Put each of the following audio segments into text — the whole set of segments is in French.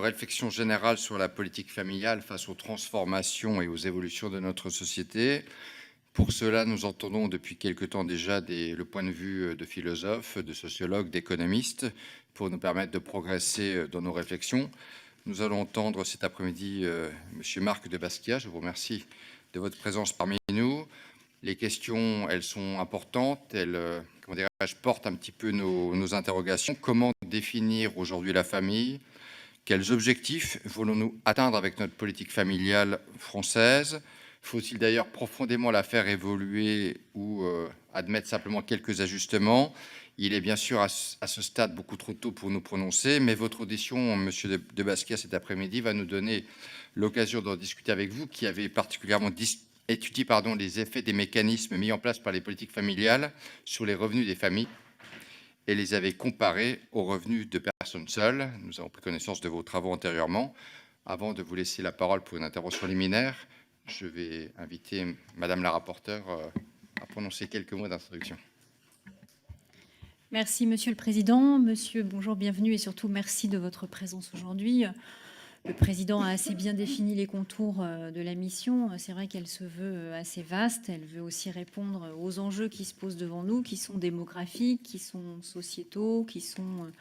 réflexion générale sur la politique familiale face aux transformations et aux évolutions de notre société. Pour cela, nous entendons depuis quelque temps déjà le point de vue de philosophes, de sociologues, d'économistes, pour nous permettre de progresser dans nos réflexions. Nous allons entendre cet après-midi M. Marc de Basquiat. Je vous remercie de votre présence parmi nous. Les questions, elles sont importantes, elles portent un petit peu nos interrogations. Comment définir aujourd'hui la famille ? Quels objectifs voulons-nous atteindre avec notre politique familiale française ? Faut-il d'ailleurs profondément la faire évoluer ou admettre simplement quelques ajustements ? Il est bien sûr à ce stade beaucoup trop tôt pour nous prononcer, mais votre audition, Monsieur de Basquiat, cet après-midi, va nous donner l'occasion d'en discuter avec vous, qui avez particulièrement étudié les effets des mécanismes mis en place par les politiques familiales sur les revenus des familles et les avez comparés aux revenus de personnes seules. Nous avons pris connaissance de vos travaux antérieurement. Avant de vous laisser la parole pour une intervention liminaire, je vais inviter Madame la rapporteure à prononcer quelques mots d'introduction. Merci Monsieur le Président. Monsieur, bonjour, bienvenue et surtout merci de votre présence aujourd'hui. Le Président a assez bien défini les contours de la mission. C'est vrai qu'elle se veut assez vaste. Elle veut aussi répondre aux enjeux qui se posent devant nous, qui sont démographiques, qui sont sociétaux, qui sont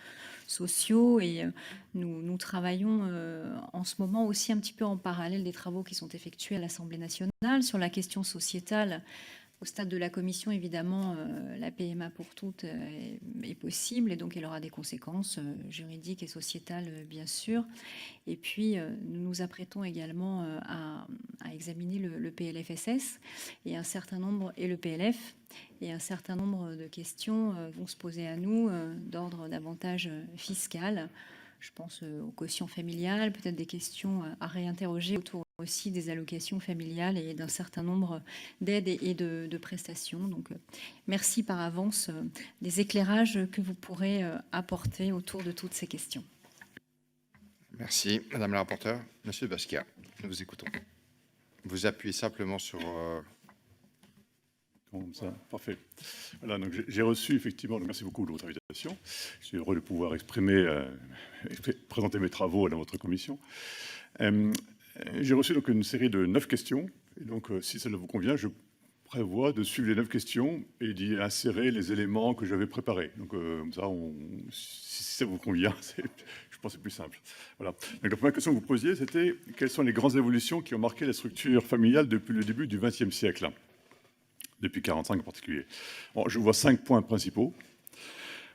sociaux. Et nous travaillons en ce moment aussi un petit peu en parallèle des travaux qui sont effectués à l'Assemblée nationale sur la question sociétale. Au stade de la commission, évidemment, la PMA pour toutes est possible et donc elle aura des conséquences juridiques et sociétales, bien sûr. Et puis, nous nous apprêtons également à examiner le PLFSS et le PLF. Et un certain nombre de questions vont se poser à nous d'ordre davantage fiscal. Je pense au quotient familial, peut-être des questions à réinterroger autour aussi des allocations familiales et d'un certain nombre d'aides et de prestations. Donc, merci par avance des éclairages que vous pourrez apporter autour de toutes ces questions. Merci, Madame la rapporteure. Monsieur Basquiat, nous vous écoutons. Vous appuyez simplement sur... Comme ça, parfait. Voilà, donc j'ai reçu effectivement, merci beaucoup de votre invitation. Je suis heureux de pouvoir présenter mes travaux dans votre commission. J'ai reçu donc une série de 9 questions. Et donc, si ça vous convient, je prévois de suivre les 9 questions et d'y insérer les éléments que j'avais préparés. Donc, comme ça, si ça vous convient, je pense que c'est plus simple. Voilà. Donc, la première question que vous posiez, c'était quelles sont les grandes évolutions qui ont marqué la structure familiale depuis le début du XXe siècle, depuis 1945 en particulier. Bon, je vois 5 points principaux.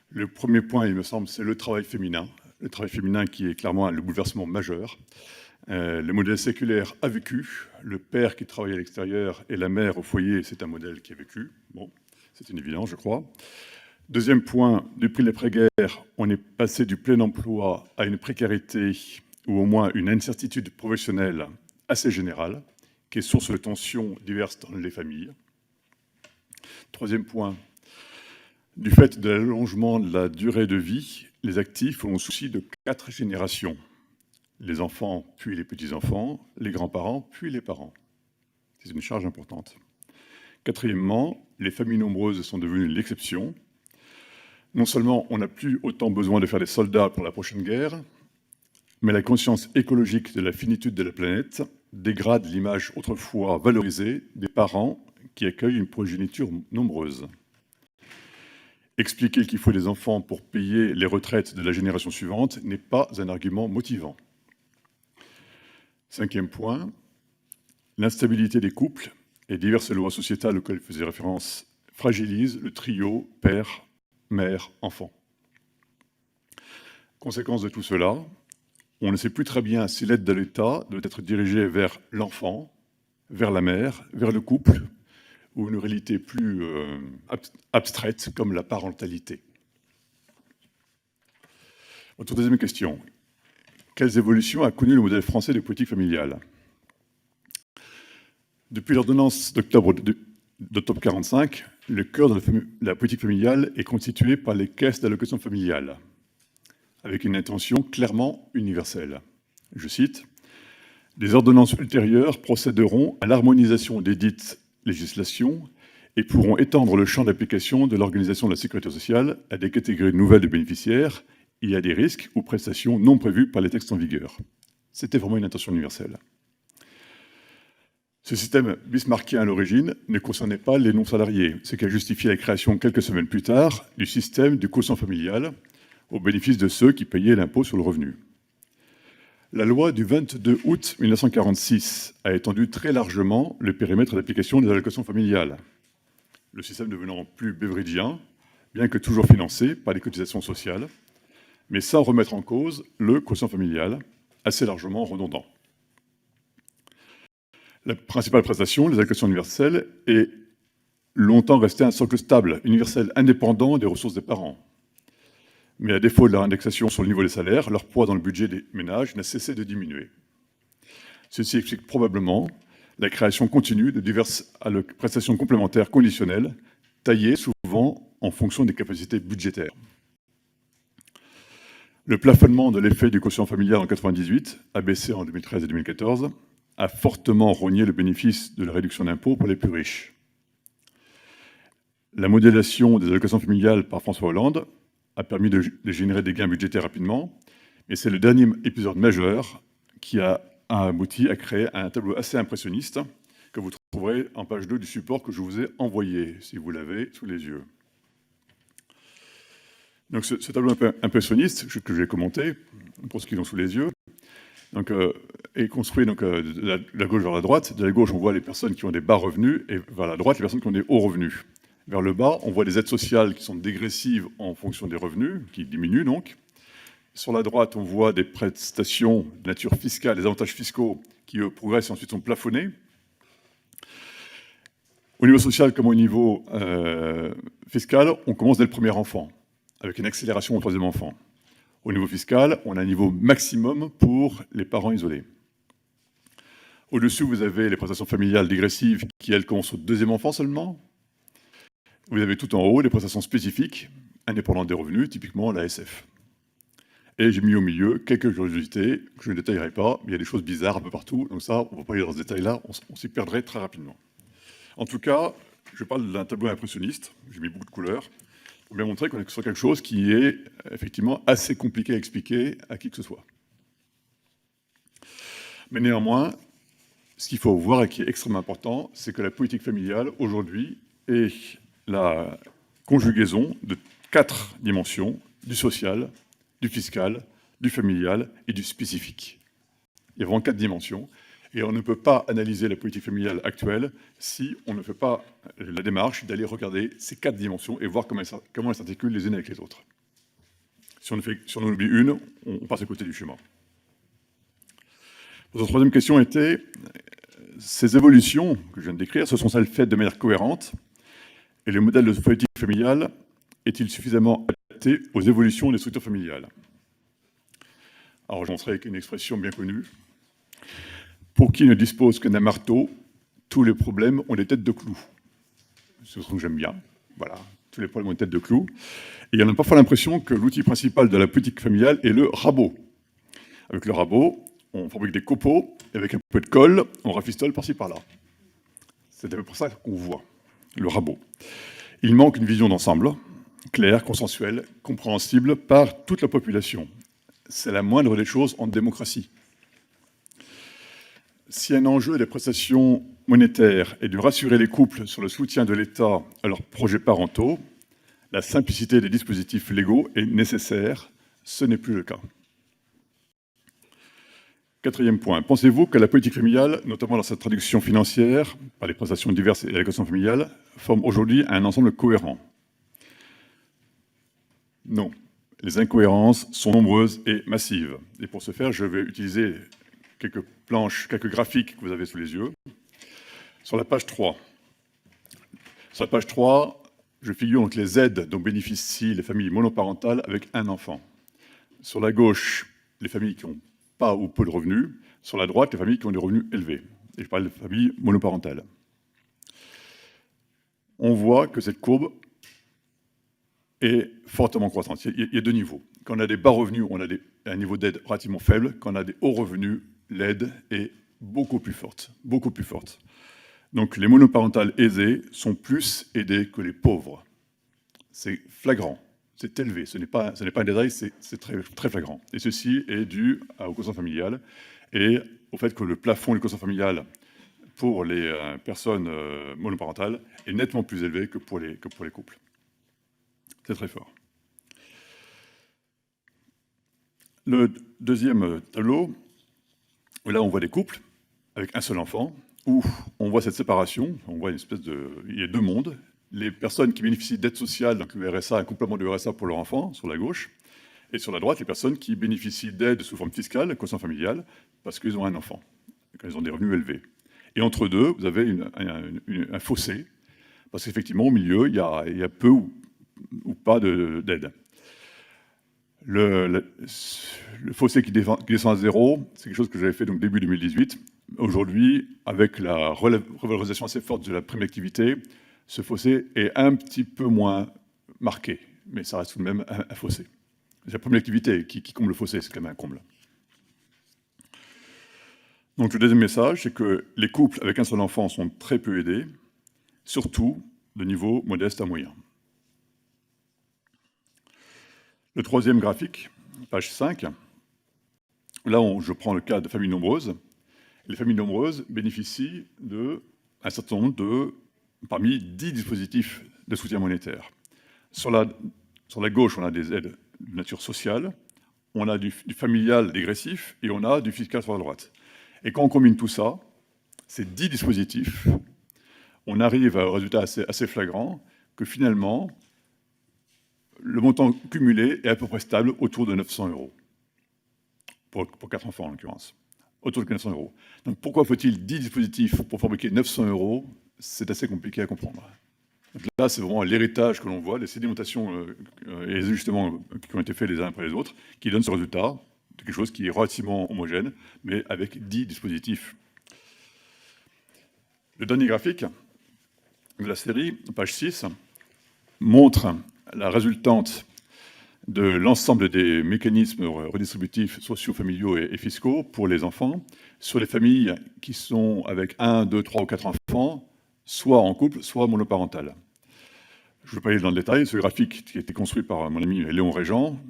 Le premier point, il me semble, c'est le travail féminin. Le travail féminin qui est clairement le bouleversement majeur. Le modèle séculaire a vécu. Le père qui travaille à l'extérieur et la mère au foyer, c'est un modèle qui a vécu. Bon, c'est une évidence, je crois. Deuxième point, depuis l'après-guerre, on est passé du plein emploi à une précarité ou au moins une incertitude professionnelle assez générale, qui est source de tensions diverses dans les familles. Troisième point, du fait de l'allongement de la durée de vie, les actifs ont souci de 4 générations. Les enfants, puis les petits-enfants, les grands-parents, puis les parents. C'est une charge importante. Quatrièmement, les familles nombreuses sont devenues l'exception. Non seulement on n'a plus autant besoin de faire des soldats pour la prochaine guerre, mais la conscience écologique de la finitude de la planète dégrade l'image autrefois valorisée des parents qui accueillent une progéniture nombreuse. Expliquer qu'il faut des enfants pour payer les retraites de la génération suivante n'est pas un argument motivant. Cinquième point, l'instabilité des couples et diverses lois sociétales auxquelles je faisais référence fragilisent le trio père, mère, enfant. Conséquence de tout cela, on ne sait plus très bien si l'aide de l'État doit être dirigée vers l'enfant, vers la mère, vers le couple, ou une réalité plus abstraite comme la parentalité. Votre deuxième question. Quelles évolutions a connu le modèle français de politique familiale ? Depuis l'ordonnance d'octobre 1945, le cœur de la politique familiale est constitué par les caisses d'allocation familiale, avec une intention clairement universelle. Je cite, « Les ordonnances ultérieures procéderont à l'harmonisation des dites législations et pourront étendre le champ d'application de l'organisation de la sécurité sociale à des catégories nouvelles de bénéficiaires il y a des risques ou prestations non prévues par les textes en vigueur. C'était vraiment une intention universelle. Ce système bismarckien à l'origine ne concernait pas les non-salariés, ce qui a justifié la création quelques semaines plus tard du système du quotient familial au bénéfice de ceux qui payaient l'impôt sur le revenu. La loi du 22 août 1946 a étendu très largement le périmètre d'application des allocations familiales, le système devenant plus beveridgien, bien que toujours financé par les cotisations sociales, mais sans remettre en cause le quotient familial, assez largement redondant. La principale prestation, les allocations universelles, est longtemps restée un socle stable, universel, indépendant des ressources des parents. Mais à défaut de leur indexation sur le niveau des salaires, leur poids dans le budget des ménages n'a cessé de diminuer. Ceci explique probablement la création continue de diverses prestations complémentaires conditionnelles, taillées souvent en fonction des capacités budgétaires. Le plafonnement de l'effet du quotient familial en 1998, abaissé en 2013 et 2014, a fortement rogné le bénéfice de la réduction d'impôts pour les plus riches. La modélisation des allocations familiales par François Hollande a permis de générer des gains budgétaires rapidement, mais c'est le dernier épisode majeur qui a abouti à créer un tableau assez impressionniste que vous trouverez en page 2 du support que je vous ai envoyé, si vous l'avez sous les yeux. Donc ce tableau un peu impressionniste, que je vais commenter, pour ceux qui l'ont sous les yeux, donc, est construit donc, de la gauche vers la droite. De la gauche, on voit les personnes qui ont des bas revenus, et vers la droite, les personnes qui ont des hauts revenus. Vers le bas, on voit des aides sociales qui sont dégressives en fonction des revenus, qui diminuent donc. Sur la droite, on voit des prestations de nature fiscale, des avantages fiscaux qui eux, progressent et ensuite sont plafonnés. Au niveau social comme au niveau fiscal, on commence dès le premier enfant, avec une accélération au troisième enfant. Au niveau fiscal, on a un niveau maximum pour les parents isolés. Au-dessus, vous avez les prestations familiales dégressives qui, elles, commencent au deuxième enfant seulement. Vous avez tout en haut les prestations spécifiques, indépendantes des revenus, typiquement l'ASF. Et j'ai mis au milieu quelques curiosités que je ne détaillerai pas, mais il y a des choses bizarres un peu partout, donc ça, on ne va pas aller dans ce détail-là, on s'y perdrait très rapidement. En tout cas, je parle d'un tableau impressionniste, j'ai mis beaucoup de couleurs, pour bien montrer qu'on est sur quelque chose qui est effectivement assez compliqué à expliquer à qui que ce soit. Mais néanmoins, ce qu'il faut voir et qui est extrêmement important, c'est que la politique familiale, aujourd'hui, est la conjugaison de 4 dimensions, du social, du fiscal, du familial et du spécifique. Il y a vraiment 4 dimensions. Et on ne peut pas analyser la politique familiale actuelle si on ne fait pas la démarche d'aller regarder ces 4 dimensions et voir comment elles s'articulent les unes avec les autres. Si on en oublie une, on passe à côté du chemin. Votre troisième question était, ces évolutions que je viens de décrire, se sont-elles faites de manière cohérente? Et le modèle de politique familiale est-il suffisamment adapté aux évolutions des structures familiales? Alors je montrerai avec une expression bien connue. Pour qui ne dispose que d'un marteau, tous les problèmes ont des têtes de clous. C'est ce que j'aime bien. Voilà, tous les problèmes ont des têtes de clous. Et il y en a parfois l'impression que l'outil principal de la politique familiale est le rabot. Avec le rabot, on fabrique des copeaux, et avec un peu de colle, on rafistole par-ci par-là. C'est à peu près ça qu'on voit, le rabot. Il manque une vision d'ensemble, claire, consensuelle, compréhensible par toute la population. C'est la moindre des choses en démocratie. Si un enjeu des prestations monétaires est de rassurer les couples sur le soutien de l'État à leurs projets parentaux, la simplicité des dispositifs légaux est nécessaire. Ce n'est plus le cas. Quatrième point. Pensez-vous que la politique familiale, notamment dans sa traduction financière, par les prestations diverses et l'allocation familiale, forme aujourd'hui un ensemble cohérent? Non. Les incohérences sont nombreuses et massives. Et pour ce faire, je vais utiliser quelques planches, quelques graphiques que vous avez sous les yeux. Sur la page 3. Sur la page 3, je figure donc les aides dont bénéficient les familles monoparentales avec un enfant. Sur la gauche, les familles qui n'ont pas ou peu de revenus. Sur la droite, les familles qui ont des revenus élevés. Et je parle de familles monoparentales. On voit que cette courbe est fortement croissante. Il y a 2 niveaux. Quand on a des bas revenus, on a un niveau d'aide relativement faible. Quand on a des hauts revenus, l'aide est beaucoup plus forte. Beaucoup plus forte. Donc les monoparentales aisées sont plus aidées que les pauvres. C'est flagrant. c'est élevé. Ce n'est pas un détail, c'est très, très flagrant. Et ceci est dû au quotient familial et au fait que le plafond du quotient familial pour les personnes monoparentales est nettement plus élevé que pour les couples. C'est très fort. Le deuxième tableau, là on voit des couples avec un seul enfant, où on voit cette séparation, on voit il y a deux mondes. Les personnes qui bénéficient d'aide sociale, donc le RSA, un complément du RSA pour leur enfant, sur la gauche, et sur la droite, les personnes qui bénéficient d'aide sous forme fiscale, quotient familial, parce qu'ils ont un enfant, qu'ils ont des revenus élevés. Et entre deux, vous avez un fossé, parce qu'effectivement, au milieu, il y a peu ou pas d'aide. Le fossé qui descend à zéro, c'est quelque chose que j'avais fait donc début 2018. Aujourd'hui, avec la revalorisation assez forte de la prime d'activité, ce fossé est un petit peu moins marqué, mais ça reste tout de même un fossé. C'est la prime d'activité qui comble le fossé, c'est quand même un comble. Donc le deuxième message, c'est que les couples avec un seul enfant sont très peu aidés, surtout de niveau modeste à moyen. Le troisième graphique, page 5, là je prends le cas de familles nombreuses. Les familles nombreuses bénéficient d'un certain nombre parmi 10 dispositifs de soutien monétaire. Sur la gauche, on a des aides de nature sociale, on a du familial dégressif et on a du fiscal sur la droite. Et quand on combine tout ça, ces 10 dispositifs, on arrive à un résultat assez flagrant que finalement, le montant cumulé est à peu près stable autour de 900 €. Pour 4 enfants en l'occurrence. Autour de 900 €. Donc pourquoi faut-il 10 dispositifs pour fabriquer 900 €? C'est assez compliqué à comprendre. Donc là, c'est vraiment l'héritage que l'on voit, les sédimentations et les ajustements qui ont été faits les uns après les autres, qui donnent ce résultat de quelque chose qui est relativement homogène, mais avec 10 dispositifs. Le dernier graphique de la série, page 6, montre la résultante de l'ensemble des mécanismes redistributifs sociaux, familiaux et fiscaux pour les enfants sur les familles qui sont avec 1, 2, 3 ou 4 enfants, soit en couple, soit monoparental. Je ne vais pas aller dans le détail, ce graphique qui a été construit par mon ami Léon Régent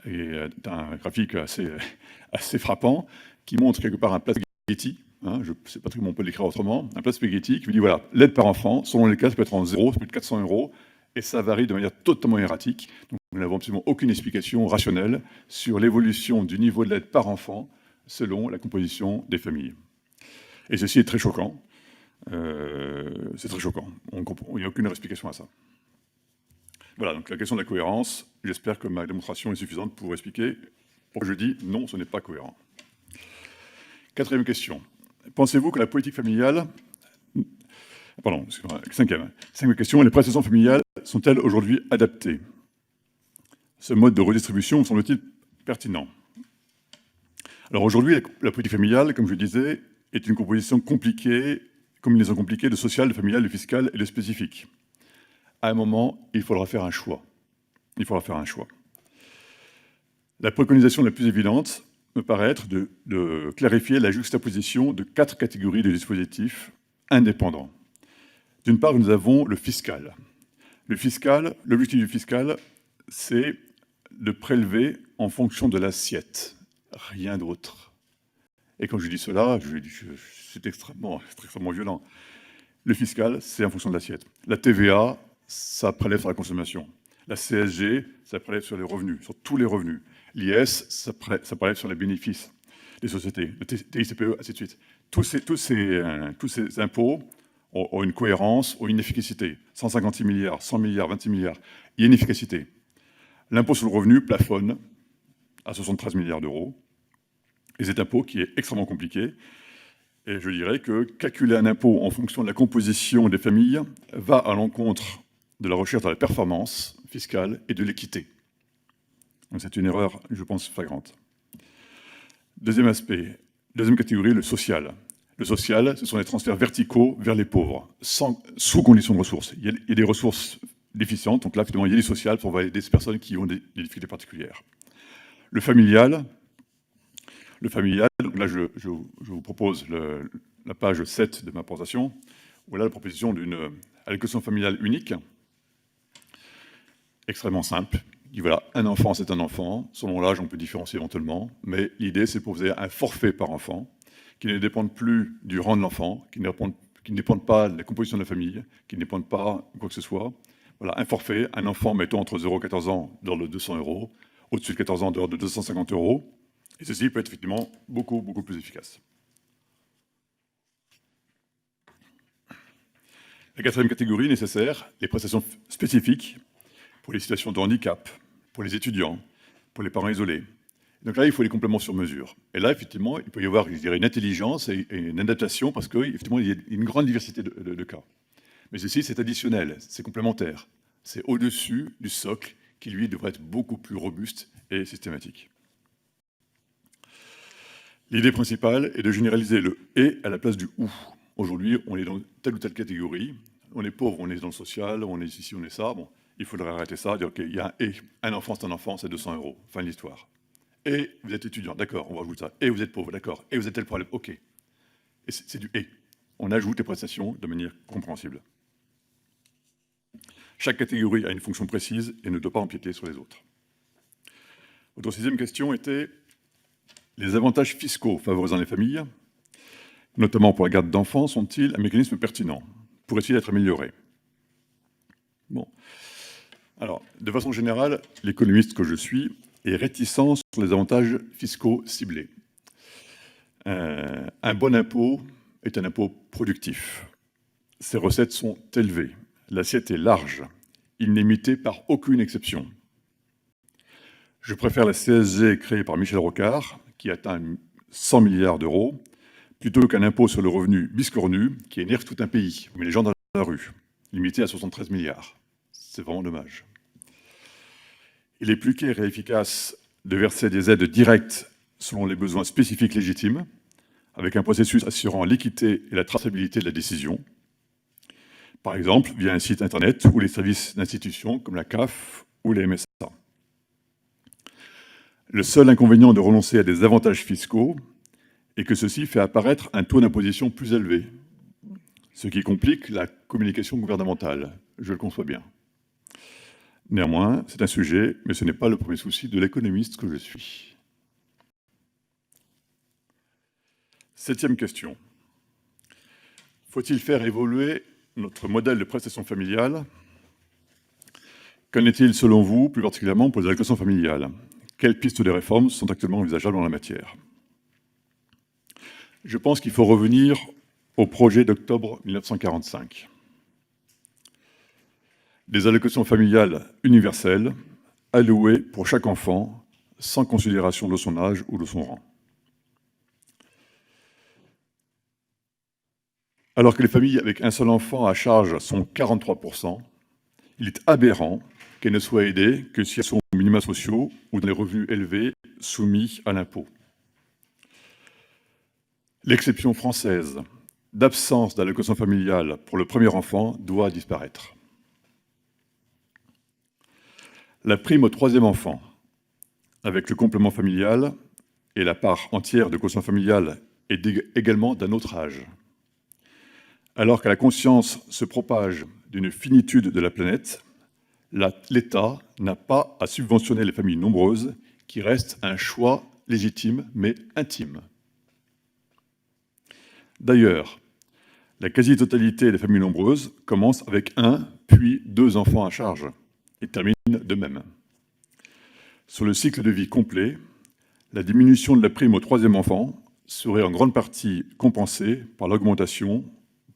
est un graphique assez frappant qui montre quelque part un plat spaghetti, je ne sais pas comment on peut l'écrire autrement, un plat spaghetti qui vous dit voilà, l'aide par enfant, selon les cas, ça peut être en 0, ça peut être 400 €, et ça varie de manière totalement erratique. Donc nous n'avons absolument aucune explication rationnelle sur l'évolution du niveau de l'aide par enfant selon la composition des familles. Et ceci est très choquant. C'est très choquant. Il n'y a aucune explication à ça. Voilà, donc la question de la cohérence, j'espère que ma démonstration est suffisante pour expliquer pourquoi je dis non, ce n'est pas cohérent. Quatrième question. Pensez-vous que la politique familiale... Pardon, cinquième question. Les prestations familiales sont-elles aujourd'hui adaptées? Ce mode de redistribution me semble-t-il pertinent. Alors aujourd'hui, la politique familiale, comme je le disais, est une composition compliquée, combinaison compliquée de social, de familial, de fiscal et de spécifique. À un moment, il faudra faire un choix. Il faudra faire un choix. La préconisation la plus évidente me paraît être de clarifier la juxtaposition de 4 catégories de dispositifs indépendants. D'une part, nous avons le fiscal. L'objectif du fiscal, c'est de prélever en fonction de l'assiette, rien d'autre. Et quand je dis cela, c'est extrêmement violent. Le fiscal, c'est en fonction de l'assiette. La TVA, ça prélève sur la consommation. La CSG, ça prélève sur les revenus, sur tous les revenus. L'IS, ça prélève sur les bénéfices des sociétés. Le TICPE, ainsi de suite. Tous ces impôts ont une cohérence, ont une efficacité. 156 milliards, 100 milliards, 26 milliards. Il y a une efficacité. L'impôt sur le revenu plafonne à 73 milliards €. Et cet impôt qui est extrêmement compliqué. Et je dirais que calculer un impôt en fonction de la composition des familles va à l'encontre de la recherche de la performance fiscale et de l'équité. Donc c'est une erreur, je pense, flagrante. Deuxième aspect, deuxième catégorie, le social. Le social, ce sont les transferts verticaux vers les pauvres, sous condition de ressources. Il y a des ressources déficientes, donc là, finalement, il y a des sociales pour aider ces personnes qui ont des difficultés particulières. Le familial, donc là, je vous propose la page 7 de ma présentation, où là, la proposition d'une allocation familiale unique, extrêmement simple, dit voilà, un enfant, c'est un enfant. Selon l'âge, on peut différencier éventuellement. Mais l'idée, c'est pour vous avoir un forfait par enfant qui ne dépende plus du rang de l'enfant, qui ne dépende pas de la composition de la famille, qui ne dépende pas de quoi que ce soit. Voilà, un forfait, un enfant, mettons, entre 0 et 14 ans, d'ordre de 200 €, au-dessus de 14 ans, d'ordre de 250 €. Et ceci peut être effectivement beaucoup, beaucoup plus efficace. La quatrième catégorie nécessaire, les prestations spécifiques pour les situations de handicap, pour les étudiants, pour les parents isolés. Donc là, il faut les compléments sur mesure. Et là, effectivement, il peut y avoir, je dirais, une intelligence et une adaptation parce qu'effectivement, il y a une grande diversité de cas. Mais ceci, c'est additionnel, c'est complémentaire. C'est au-dessus du socle qui, lui, devrait être beaucoup plus robuste et systématique. L'idée principale est de généraliser le « et » à la place du « ou ». Aujourd'hui, on est dans telle ou telle catégorie. On est pauvre, on est dans le social, on est ici, on est ça. Bon, il faudrait arrêter ça, dire qu'il y a un « et ». Un enfant, c'est 200 €. Fin de l'histoire. Et vous êtes étudiant, d'accord, on va ajouter ça. Et vous êtes pauvre, d'accord. Et vous êtes tel problème, ok. Et c'est du « et ». On ajoute les prestations de manière compréhensible. Chaque catégorie a une fonction précise et ne doit pas empiéter sur les autres. Votre sixième question était les avantages fiscaux favorisant les familles, notamment pour la garde d'enfants, sont-ils un mécanisme pertinent? Pourrait-il être amélioré? Bon. Alors, de façon générale, l'économiste que je suis est réticent sur les avantages fiscaux ciblés. Un bon impôt est un impôt productif. Ses recettes sont élevées. L'assiette est large. Il n'est imité par aucune exception. Je préfère la CSG créée par Michel Rocard, qui atteint 100 milliards d'euros, plutôt qu'un impôt sur le revenu biscornu qui énerve tout un pays, met les gens dans la rue, limité à 73 milliards. C'est vraiment dommage. Il est plus clair et efficace de verser des aides directes selon les besoins spécifiques légitimes, avec un processus assurant l'équité et la traçabilité de la décision. Par exemple, via un site internet ou les services d'institutions comme la CAF ou les MSA. Le seul inconvénient de renoncer à des avantages fiscaux est que ceci fait apparaître un taux d'imposition plus élevé, ce qui complique la communication gouvernementale, je le conçois bien. Néanmoins, c'est un sujet, mais ce n'est pas le premier souci de l'économiste que je suis. Septième question. Faut-il faire évoluer notre modèle de prestation familiale? Qu'en est-il selon vous, plus particulièrement pour les allocations familiales? Quelles pistes de réforme sont actuellement envisageables en la matière? Je pense qu'il faut revenir au projet d'octobre 1945. Des allocations familiales universelles, allouées pour chaque enfant, sans considération de son âge ou de son rang. Alors que les familles avec un seul enfant à charge sont 43%, il est aberrant qu'elles ne soient aidées que si elles sont aux minima sociaux ou dans les revenus élevés soumis à l'impôt. L'exception française d'absence d'allocation familiale pour le premier enfant doit disparaître. La prime au troisième enfant, avec le complément familial et la part entière de quotient familial, est également d'un autre âge. Alors que la conscience se propage d'une finitude de la planète, l'État n'a pas à subventionner les familles nombreuses, qui restent un choix légitime mais intime. D'ailleurs, la quasi-totalité des familles nombreuses commence avec un, puis deux enfants à charge, et termine de même. Sur le cycle de vie complet, la diminution de la prime au troisième enfant serait en grande partie compensée par l'augmentation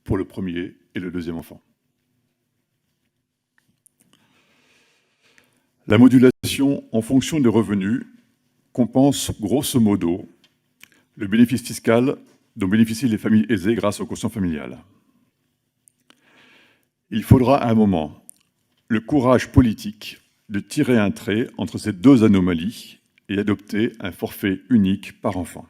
pour le premier et le deuxième enfant. La modulation en fonction des revenus compense grosso modo le bénéfice fiscal dont bénéficient les familles aisées grâce au quotient familial. Il faudra à un moment le courage politique de tirer un trait entre ces deux anomalies et adopter un forfait unique par enfant.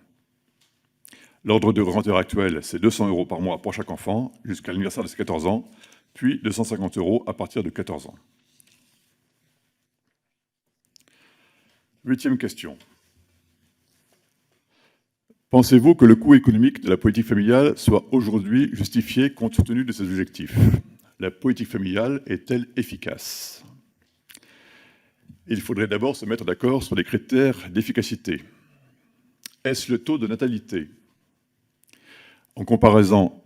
L'ordre de grandeur actuel, c'est 200 € par mois pour chaque enfant jusqu'à l'anniversaire de ses 14 ans, puis 250 € à partir de 14 ans. Huitième question. Pensez-vous que le coût économique de la politique familiale soit aujourd'hui justifié compte tenu de ses objectifs? La politique familiale est-elle efficace? Il faudrait d'abord se mettre d'accord sur les critères d'efficacité. Est-ce le taux de natalité? En comparaison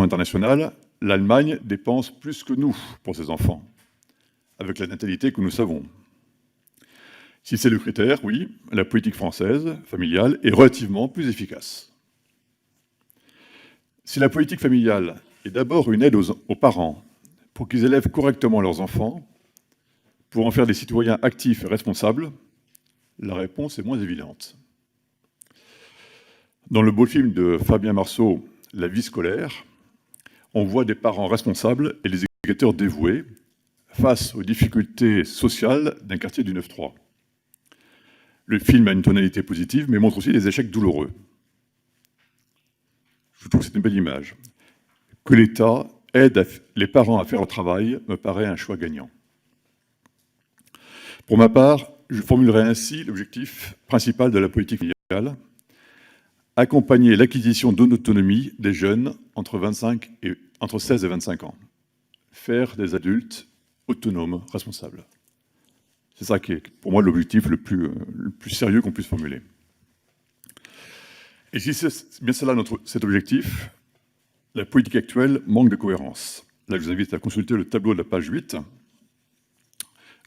internationale, l'Allemagne dépense plus que nous pour ses enfants, avec la natalité que nous savons. Si c'est le critère, oui, la politique française, familiale, est relativement plus efficace. Si la politique familiale est d'abord une aide aux parents pour qu'ils élèvent correctement leurs enfants, pour en faire des citoyens actifs et responsables, la réponse est moins évidente. Dans le beau film de Fabien Marceau, La vie scolaire, on voit des parents responsables et des éducateurs dévoués face aux difficultés sociales d'un quartier du 9-3. Le film a une tonalité positive, mais montre aussi des échecs douloureux. Je trouve que c'est une belle image. Que l'État aide les parents à faire leur travail me paraît un choix gagnant. Pour ma part, je formulerai ainsi l'objectif principal de la politique familiale: accompagner l'acquisition d'autonomie des jeunes entre 16 et 25 ans. Faire des adultes autonomes, responsables. C'est ça qui est, pour moi, l'objectif le plus sérieux qu'on puisse formuler. Et si c'est bien cela cet objectif, la politique actuelle manque de cohérence. Là, je vous invite à consulter le tableau de la page 8,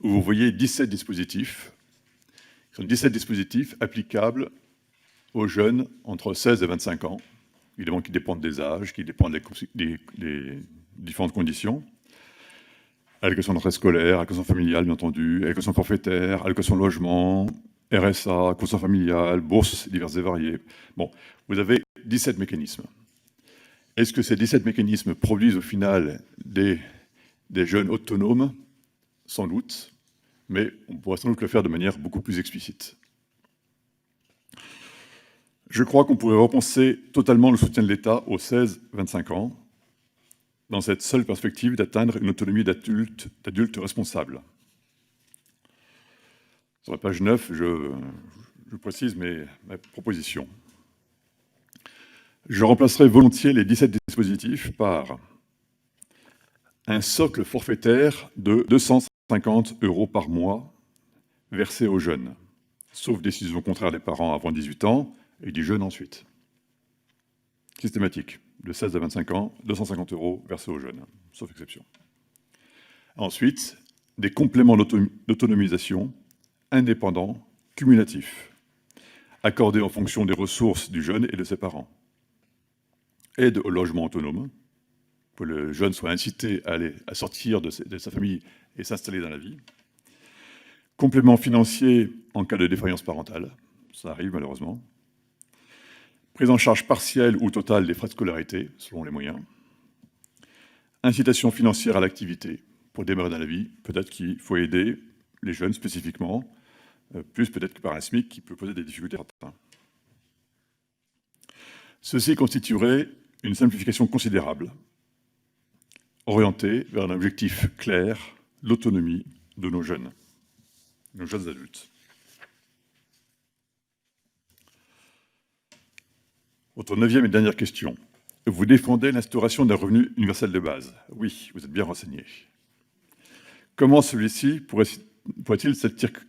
où vous voyez 17 dispositifs. Ce sont 17 dispositifs applicables aux jeunes entre 16 et 25 ans, évidemment qui dépendent des âges, qui dépendent des différentes conditions. Allocation d'entrée scolaire, allocation familiale, bien entendu, allocation forfaitaire, allocation logement, RSA, quotient familial, bourses diverses et variées. Bon, vous avez 17 mécanismes. Est-ce que ces 17 mécanismes produisent au final des jeunes autonomes? Sans doute, mais on pourrait sans doute le faire de manière beaucoup plus explicite. Je crois qu'on pourrait repenser totalement le soutien de l'État aux 16-25 ans, dans cette seule perspective d'atteindre une autonomie d'adulte responsable. Sur la page 9, je précise ma proposition. Je remplacerai volontiers les 17 dispositifs par un socle forfaitaire de 250 € par mois versé aux jeunes, sauf décision contraire des parents avant 18 ans et du jeune ensuite. Systématique. De 16 à 25 ans, 250 € versés aux jeunes, sauf exception. Ensuite, des compléments d'autonomisation indépendants, cumulatifs, accordés en fonction des ressources du jeune et de ses parents. Aide au logement autonome, que le jeune soit incité à sortir de sa famille et s'installer dans la vie. Complément financier en cas de défaillance parentale, ça arrive malheureusement. Prise en charge partielle ou totale des frais de scolarité, selon les moyens. Incitation financière à l'activité pour démarrer dans la vie. Peut-être qu'il faut aider les jeunes spécifiquement, plus peut-être que par un SMIC qui peut poser des difficultés à certains. Ceci constituerait une simplification considérable, orientée vers un objectif clair, l'autonomie de nos jeunes adultes. Votre 9e et dernière question. Vous défendez l'instauration d'un revenu universel de base. Oui, vous êtes bien renseigné. Comment celui-ci pourrait-il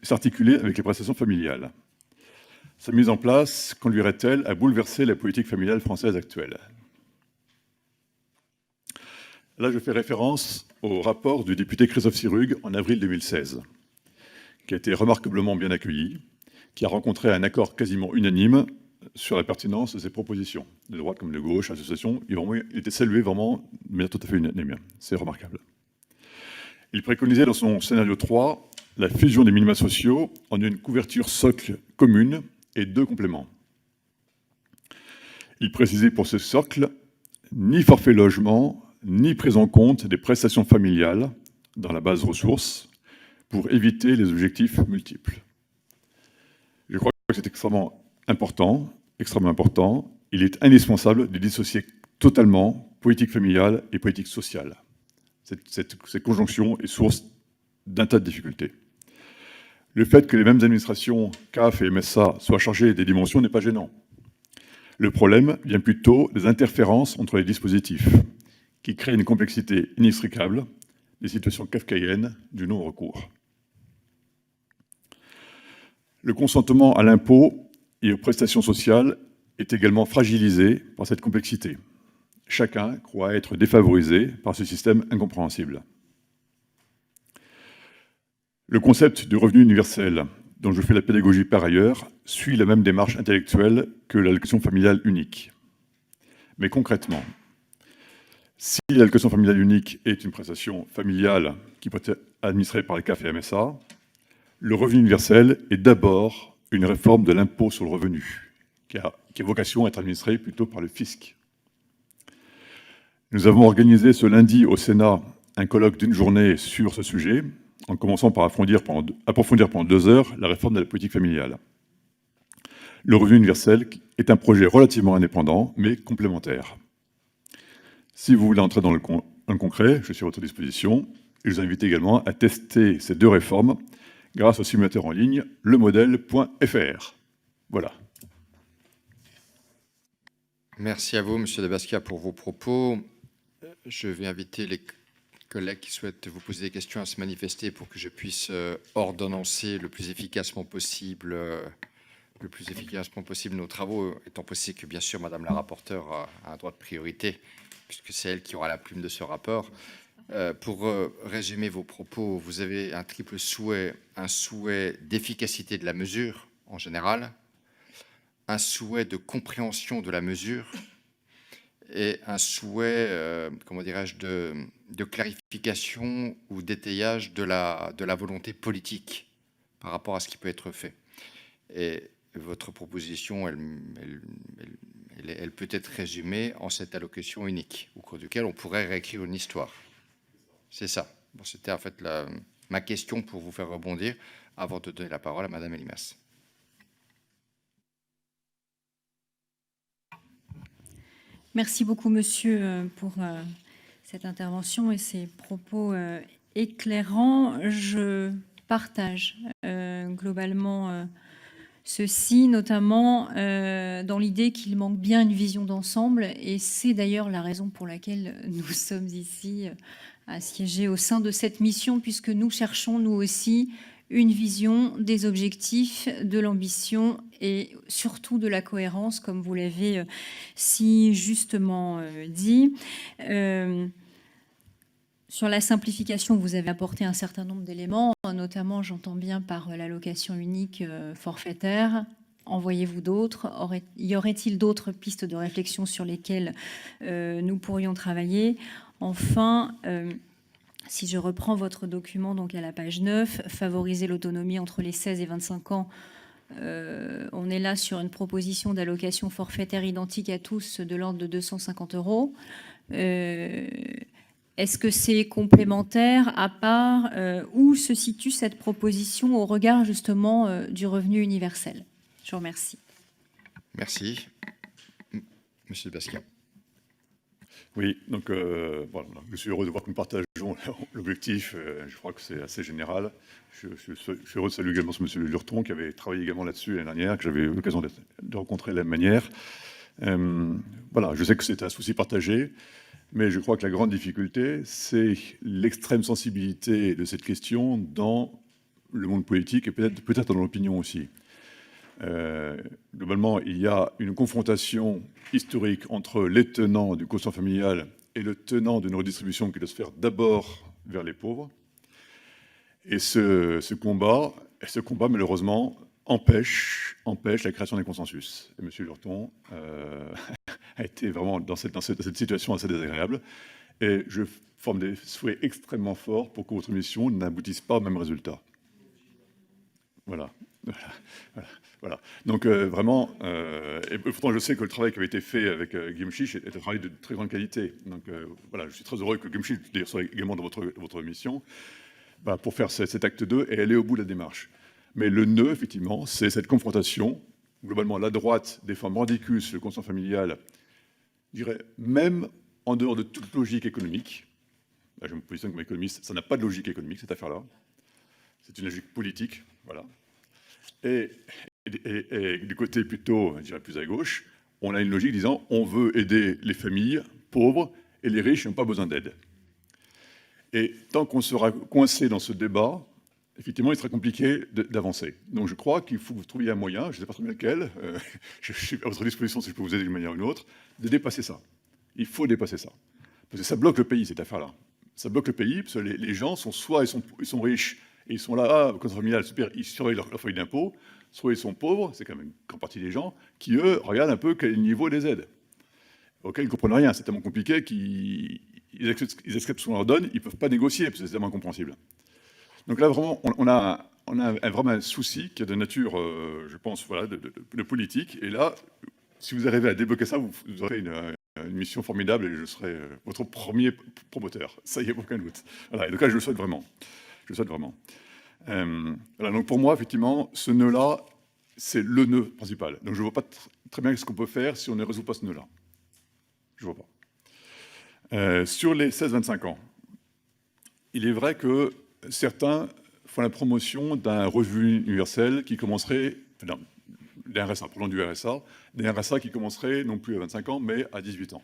s'articuler avec les prestations familiales? Sa mise en place conduirait-elle à bouleverser la politique familiale française actuelle? Là, je fais référence au rapport du député Christophe Sirugue en avril 2016, qui a été remarquablement bien accueilli, qui a rencontré un accord quasiment unanime sur la pertinence de ces propositions, de droite comme de gauche, associations. Il était salué vraiment de manière tout à fait unanime. C'est remarquable. Il préconisait dans son scénario 3 la fusion des minima sociaux en une couverture socle commune et 2 compléments. Il précisait pour ce socle ni forfait logement, ni prise en compte des prestations familiales dans la base ressources pour éviter les objectifs multiples. Je crois que c'est extrêmement important. Il est indispensable de dissocier totalement politique familiale et politique sociale. Cette conjonction est source d'un tas de difficultés. Le fait que les mêmes administrations, CAF et MSA, soient chargées des dimensions n'est pas gênant. Le problème vient plutôt des interférences entre les dispositifs, qui créent une complexité inextricable, des situations kafkaïennes du non-recours. Le consentement à l'impôt et aux prestations sociales est également fragilisé par cette complexité. Chacun croit être défavorisé par ce système incompréhensible. Le concept de revenu universel, dont je fais la pédagogie par ailleurs, suit la même démarche intellectuelle que l'allocation familiale unique. Mais concrètement, si l'allocation familiale unique est une prestation familiale qui peut être administrée par les CAF et MSA, le revenu universel est d'abord une réforme de l'impôt sur le revenu, qui a vocation à être administrée plutôt par le fisc. Nous avons organisé ce lundi au Sénat un colloque d'une journée sur ce sujet, en commençant par approfondir pendant 2 heures la réforme de la politique familiale. Le revenu universel est un projet relativement indépendant, mais complémentaire. Si vous voulez entrer dans le concret, je suis à votre disposition, et je vous invite également à tester ces 2 réformes grâce au simulateur en ligne lemodèle.fr. Voilà. Merci à vous, Monsieur de Basquiat, pour vos propos. Je vais inviter les collègues qui souhaitent vous poser des questions à se manifester pour que je puisse ordonnancer le plus efficacement possible nos travaux, étant possible que, bien sûr, Madame la rapporteure a un droit de priorité, puisque c'est elle qui aura la plume de ce rapport. Pour résumer vos propos, vous avez un triple souhait, un souhait d'efficacité de la mesure en général, un souhait de compréhension de la mesure et un souhait, comment dirais-je, de clarification ou d'étayage de la volonté politique par rapport à ce qui peut être fait. Et votre proposition, elle peut être résumée en cette allocation unique, au cours duquel on pourrait réécrire une histoire. C'est ça. Bon, c'était en fait ma question pour vous faire rebondir avant de donner la parole à Madame Elimas. Merci beaucoup, monsieur, pour cette intervention et ces propos éclairants. Je partage globalement ceci, notamment dans l'idée qu'il manque bien une vision d'ensemble, et c'est d'ailleurs la raison pour laquelle nous sommes ici à siéger au sein de cette mission, puisque nous cherchons, nous aussi, une vision des objectifs, de l'ambition et surtout de la cohérence, comme vous l'avez si justement dit. Sur la simplification, vous avez apporté un certain nombre d'éléments, notamment, j'entends bien, par l'allocation unique forfaitaire. Envoyez-vous d'autres? Y aurait-il d'autres pistes de réflexion sur lesquelles nous pourrions travailler? Enfin, si je reprends votre document, donc à la page 9, favoriser l'autonomie entre les 16 et 25 ans, on est là sur une proposition d'allocation forfaitaire identique à tous de l'ordre de 250 €. Est-ce que c'est complémentaire, à part, où se situe cette proposition au regard justement du revenu universel? Je vous remercie. Merci. Monsieur Basquiat. Oui, donc voilà, je suis heureux de voir que nous partageons l'objectif. Je crois que c'est assez général. Je suis heureux de saluer également ce monsieur Le Lurton qui avait travaillé également là-dessus l'année dernière, que j'avais eu l'occasion de rencontrer de la même manière. Voilà, je sais que c'est un souci partagé, mais je crois que la grande difficulté, c'est l'extrême sensibilité de cette question dans le monde politique et peut-être dans l'opinion aussi. Globalement, il y a une confrontation historique entre les tenants du quotient familial et le tenant d'une redistribution qui doit se faire d'abord vers les pauvres. Et ce combat, malheureusement, empêche la création d'un consensus. Et M. Lurton a été vraiment dans cette situation assez désagréable. Et je forme des souhaits extrêmement forts pour que votre mission n'aboutisse pas au même résultat. Voilà. Voilà. Donc vraiment, et pourtant je sais que le travail qui avait été fait avec Guillaume Chiche est un travail de très grande qualité. Donc voilà, je suis très heureux que Guillaume Chiche d'ailleurs soit également dans votre mission pour faire cet acte 2 et aller au bout de la démarche. Mais le nœud, effectivement, c'est cette confrontation. Globalement, la droite défend mordicus le quotient familial, je dirais, même en dehors de toute logique économique. Là, je me positionne comme économiste, ça n'a pas de logique économique, cette affaire-là. C'est une logique politique, voilà. Et du côté plutôt, je dirais plus à gauche, on a une logique disant on veut aider les familles pauvres et les riches n'ont pas besoin d'aide. Et tant qu'on sera coincé dans ce débat, effectivement, il sera compliqué d'avancer. Donc je crois qu'il faut que vous trouviez un moyen, je ne sais pas très bien lequel, je suis à votre disposition si je peux vous aider d'une manière ou d'une autre, de dépasser ça. Il faut dépasser ça. Parce que ça bloque le pays, cette affaire-là. Ça bloque le pays, parce que les gens sont soit ils sont riches, et ils sont là, quand c'est familial, super, ils surveillent leur feuille d'impôt, soit ils sont pauvres, c'est quand même une grande partie des gens, qui, eux, regardent un peu quel est le niveau des aides, auxquels ils ne comprennent rien. C'est tellement compliqué qu'ils acceptent ce qu'on leur donne, ils ne peuvent pas négocier, parce que c'est tellement incompréhensible. Donc là, vraiment, on a vraiment un souci qui est de nature, je pense, voilà, de politique. Et là, si vous arrivez à débloquer ça, vous aurez une mission formidable et je serai votre premier promoteur. Ça y est, aucun doute. Voilà, et donc là, je le souhaite vraiment. Je le souhaite vraiment. Voilà, donc pour moi, effectivement, ce nœud-là, c'est le nœud principal. Donc je ne vois pas très bien ce qu'on peut faire si on ne résout pas ce nœud-là. Je ne vois pas. Sur les 16-25 ans, il est vrai que certains font la promotion d'un revenu universel qui commencerait, enfin, d'un RSA, parlons du RSA, d'un RSA qui commencerait non plus à 25 ans, mais à 18 ans.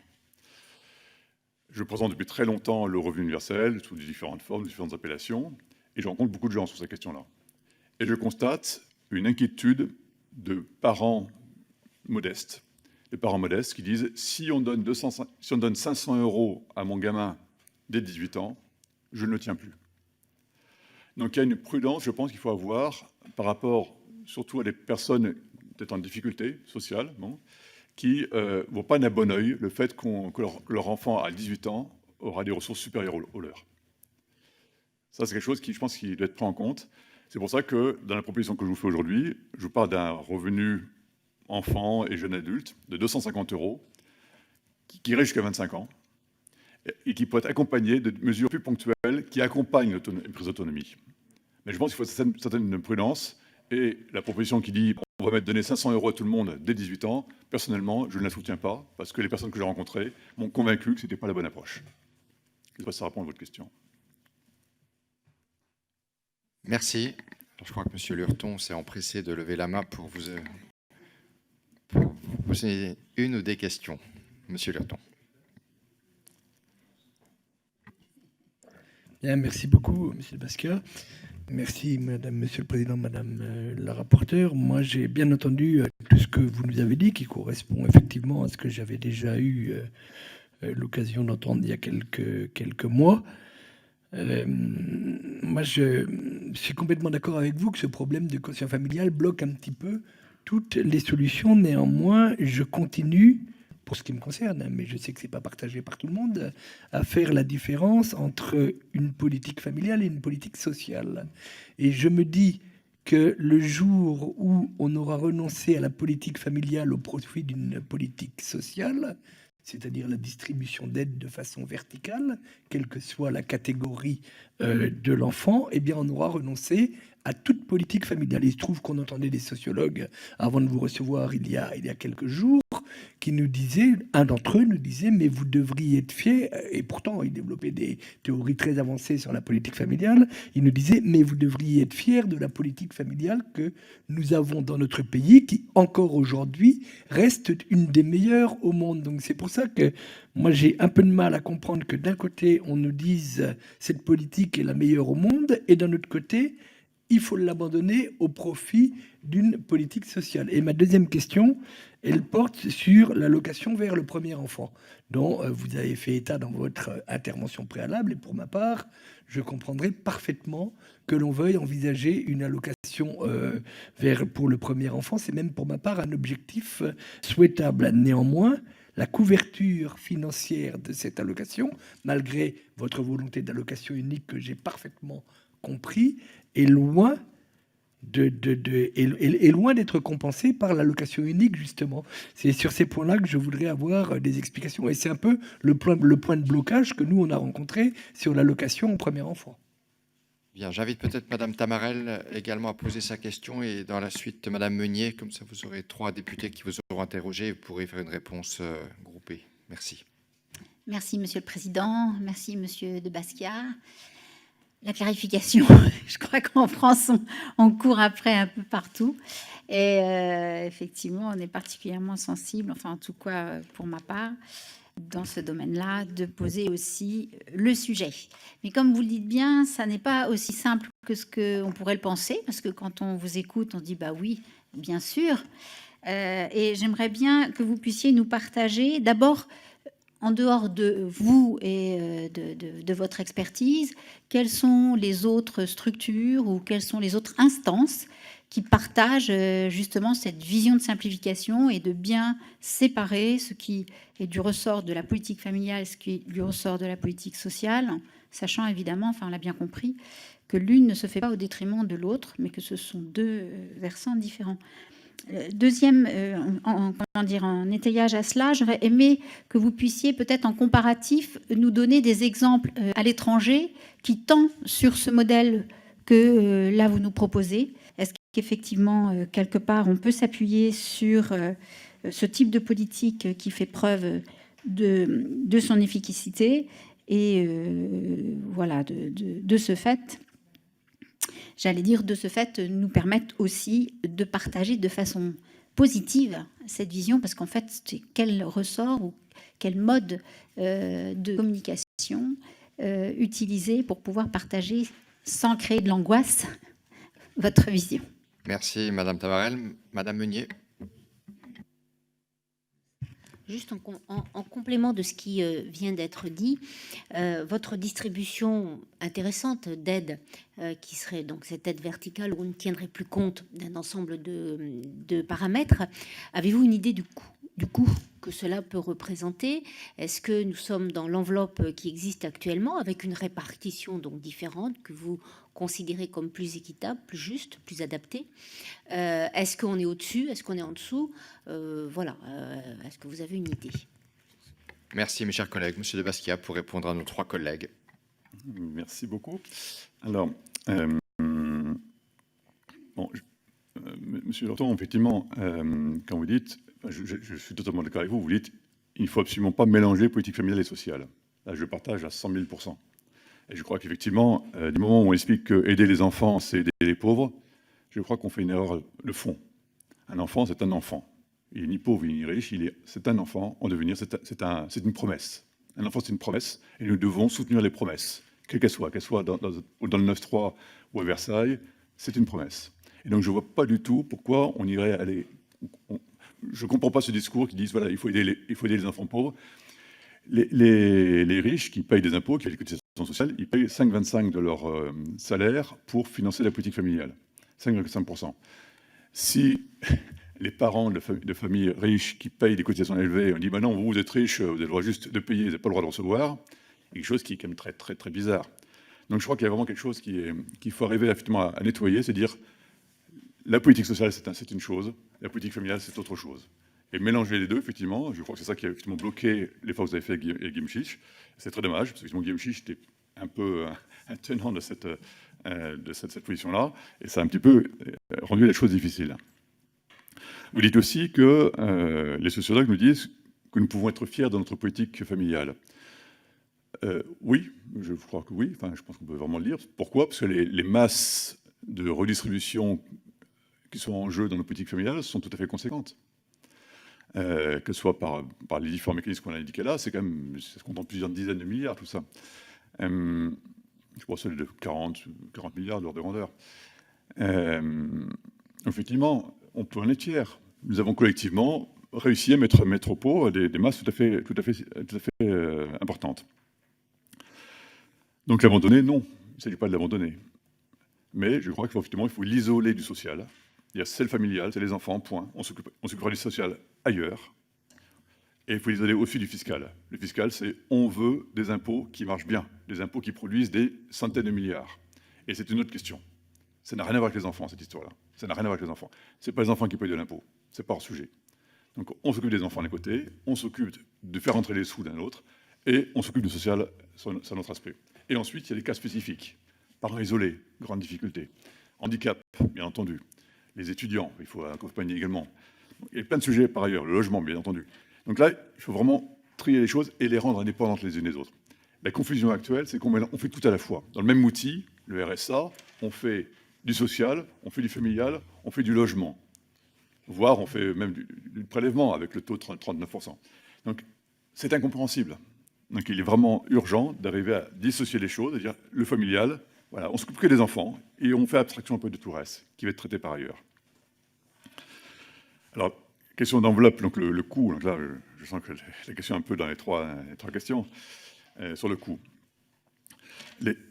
Je présente depuis très longtemps le revenu universel, sous différentes formes, différentes appellations, et je rencontre beaucoup de gens sur cette question-là. Et je constate une inquiétude de parents modestes, des parents modestes qui disent « si on donne 500 € à mon gamin dès 18 ans, je ne le tiens plus ». Donc il y a une prudence, je pense, qu'il faut avoir par rapport surtout à des personnes peut-être en difficulté sociale, bon, qui ne voient pas d'un bon œil le fait que leur enfant à 18 ans aura des ressources supérieures aux leurs. Ça, c'est quelque chose qui, je pense, qui doit être pris en compte. C'est pour ça que dans la proposition que je vous fais aujourd'hui, je vous parle d'un revenu enfant et jeune adulte de 250 € qui irait jusqu'à 25 ans et qui peut être accompagné de mesures plus ponctuelles qui accompagnent une prise d'autonomie. Mais je pense qu'il faut une certaine prudence. Et la proposition qui dit on va donner 500 € à tout le monde dès 18 ans, personnellement, je ne la soutiens pas, parce que les personnes que j'ai rencontrées m'ont convaincu que ce n'était pas la bonne approche. Je ne sais pas si ça répond à votre question. Merci. Alors, je crois que M. Lurton s'est empressé de lever la main pour vous poser une ou des questions. M. Lurton. Bien, merci beaucoup, M. Basquiat. Merci, Monsieur le Président, Madame la rapporteure. Moi, j'ai bien entendu tout ce que vous nous avez dit, qui correspond effectivement à ce que j'avais déjà eu l'occasion d'entendre il y a quelques mois. Moi, je suis complètement d'accord avec vous que ce problème de quotient familial bloque un petit peu toutes les solutions. Néanmoins, je continue, pour ce qui me concerne, mais je sais que ce n'est pas partagé par tout le monde, à faire la différence entre une politique familiale et une politique sociale. Et je me dis que le jour où on aura renoncé à la politique familiale au profit d'une politique sociale, c'est-à-dire la distribution d'aides de façon verticale, quelle que soit la catégorie de l'enfant, eh bien on aura renoncé à toute politique familiale. Il se trouve qu'on entendait des sociologues, avant de vous recevoir il y a quelques jours, qui nous disaient, un d'entre eux nous disait, mais vous devriez être fiers, et pourtant il développait des théories très avancées sur la politique familiale, il nous disait, mais vous devriez être fiers de la politique familiale que nous avons dans notre pays, qui encore aujourd'hui reste une des meilleures au monde. Donc c'est pour ça que moi j'ai un peu de mal à comprendre que d'un côté on nous dise cette politique est la meilleure au monde, et d'un autre côté il faut l'abandonner au profit d'une politique sociale. Et ma deuxième question, elle porte sur l'allocation vers le premier enfant, dont vous avez fait état dans votre intervention préalable. Et pour ma part, je comprendrais parfaitement que l'on veuille envisager une allocation pour le premier enfant. C'est même pour ma part un objectif souhaitable. Néanmoins, la couverture financière de cette allocation, malgré votre volonté d'allocation unique que j'ai parfaitement compris, est loin d'être compensé par l'allocation unique, justement. C'est sur ces points-là que je voudrais avoir des explications. Et c'est un peu le point de blocage que nous, on a rencontré sur l'allocation au premier enfant. Bien, j'invite peut-être Madame Tamarel également à poser sa question, et dans la suite, Madame Meunier, comme ça vous aurez 3 députés qui vous auront interrogé et vous pourrez faire une réponse groupée. Merci. Merci, Monsieur le Président. Merci, Monsieur de Basquiat. La clarification, je crois qu'en France, on court après un peu partout. Et effectivement, on est particulièrement sensible, enfin en tout cas pour ma part, dans ce domaine-là, de poser aussi le sujet. Mais comme vous le dites bien, ça n'est pas aussi simple que ce qu'on pourrait le penser, parce que quand on vous écoute, on dit bah oui, bien sûr. Et j'aimerais bien que vous puissiez nous partager, d'abord, en dehors de vous et de votre expertise, quelles sont les autres structures ou quelles sont les autres instances qui partagent justement cette vision de simplification et de bien séparer ce qui est du ressort de la politique familiale et ce qui est du ressort de la politique sociale, sachant évidemment, enfin on l'a bien compris, que l'une ne se fait pas au détriment de l'autre, mais que ce sont deux versants différents. Deuxième, en étayage à cela, j'aurais aimé que vous puissiez peut-être en comparatif nous donner des exemples à l'étranger qui tendent sur ce modèle que là vous nous proposez. Est-ce qu'effectivement, quelque part, on peut s'appuyer sur ce type de politique qui fait preuve de son efficacité et voilà, de ce fait, j'allais dire, de ce fait, nous permettent aussi de partager de façon positive cette vision, parce qu'en fait, c'est quel ressort ou quel mode de communication utiliser pour pouvoir partager sans créer de l'angoisse votre vision. Merci, Madame Tavarel. Madame Meunier. Juste en complément de ce qui vient d'être dit, votre distribution intéressante d'aide, qui serait donc cette aide verticale où on ne tiendrait plus compte d'un ensemble de paramètres, avez-vous une idée du coût que cela peut représenter? Est-ce que nous sommes dans l'enveloppe qui existe actuellement avec une répartition donc différente que vous considérez comme plus équitable, plus juste, plus adaptée? Est-ce qu'on est au-dessus? Est-ce qu'on est en dessous? Voilà. Est-ce que vous avez une idée? Merci, mes chers collègues. Monsieur de Basquiat, pour répondre à nos trois collègues. Merci beaucoup. Alors, Monsieur Lurton, effectivement, quand vous dites, je suis totalement d'accord avec vous, vous dites, il ne faut absolument pas mélanger politique familiale et sociale. Là, je partage à 100 000 %. Et je crois qu'effectivement, du moment où on explique que aider les enfants, c'est aider les pauvres, je crois qu'on fait une erreur de fond. Un enfant, c'est un enfant. Il n'est ni pauvre ni riche, c'est un enfant en devenir, c'est une promesse. Un enfant, c'est une promesse, et nous devons soutenir les promesses, quelles qu'elles soient dans le 9-3 ou à Versailles, c'est une promesse. Et donc, je ne vois pas du tout pourquoi on irait aller... Je ne comprends pas ce discours qui dit, voilà, il faut aider les enfants pauvres. Les riches qui payent des impôts, qui payent les cotisations sociales, ils payent 5,25 de leur salaire pour financer la politique familiale. 5,5 %. Si les parents de familles riches qui payent des cotisations élevées, on dit, non, vous êtes riches, vous avez le droit juste de payer, vous n'avez pas le droit de recevoir, c'est quelque chose qui est quand même très, très, très bizarre. Donc je crois qu'il y a vraiment quelque chose qu'il faut arriver effectivement à nettoyer, c'est dire, la politique sociale, c'est une chose, la politique familiale, c'est autre chose. Et mélanger les deux, effectivement, je crois que c'est ça qui a effectivement bloqué l'effort que vous avez fait avec Guillaume Chiche. C'est très dommage, parce que Guillaume Chiche était un peu un tenant de cette position-là, et ça a un petit peu rendu les choses difficiles. Vous dites aussi que les sociologues nous disent que nous pouvons être fiers de notre politique familiale. Oui, je crois que oui, enfin, je pense qu'on peut vraiment le dire. Pourquoi? Parce que les masses de redistribution qui sont en jeu dans nos politiques familiales sont tout à fait conséquentes. Que ce soit par les différents mécanismes qu'on a indiqués là, c'est quand même, ça se compte en plusieurs dizaines de milliards, tout ça. Je pense de 40 milliards d'ordre de grandeur. Effectivement, on peut en être fier. Nous avons collectivement réussi à mettre au pot des masses tout à fait importantes. Donc l'abandonner, non, il ne s'agit pas de l'abandonner. Mais je crois qu'effectivement, il faut l'isoler du social. C'est le familial, c'est les enfants, point. On s'occupera du social ailleurs. Et il faut l'isoler aussi du fiscal. Le fiscal, c'est on veut des impôts qui marchent bien, des impôts qui produisent des centaines de milliards. Et c'est une autre question. Ça n'a rien à voir avec les enfants, cette histoire-là. Ça n'a rien à voir avec les enfants. Ce n'est pas les enfants qui payent de l'impôt. Ce n'est pas hors sujet. Donc on s'occupe des enfants d'un côté, on s'occupe de faire entrer les sous d'un autre, et on s'occupe du social sur notre aspect. Et ensuite, il y a des cas spécifiques. Parents isolés, grande difficulté. Handicap, bien entendu. Les étudiants, il faut accompagner également. Il y a plein de sujets par ailleurs, le logement, bien entendu. Donc là, il faut vraiment trier les choses et les rendre indépendantes les unes des autres. La confusion actuelle, c'est qu'on fait tout à la fois. Dans le même outil, le RSA, on fait du social, on fait du familial, on fait du logement. Voire on fait même du prélèvement avec le taux de 39%. Donc c'est incompréhensible. Donc il est vraiment urgent d'arriver à dissocier les choses, c'est-à-dire le familial, Voilà, on s'occupe que des enfants et on fait abstraction un peu de tout le reste, qui va être traité par ailleurs. Alors, question d'enveloppe, donc le coût. Donc là, je sens que la question est un peu dans les trois questions sur le coût.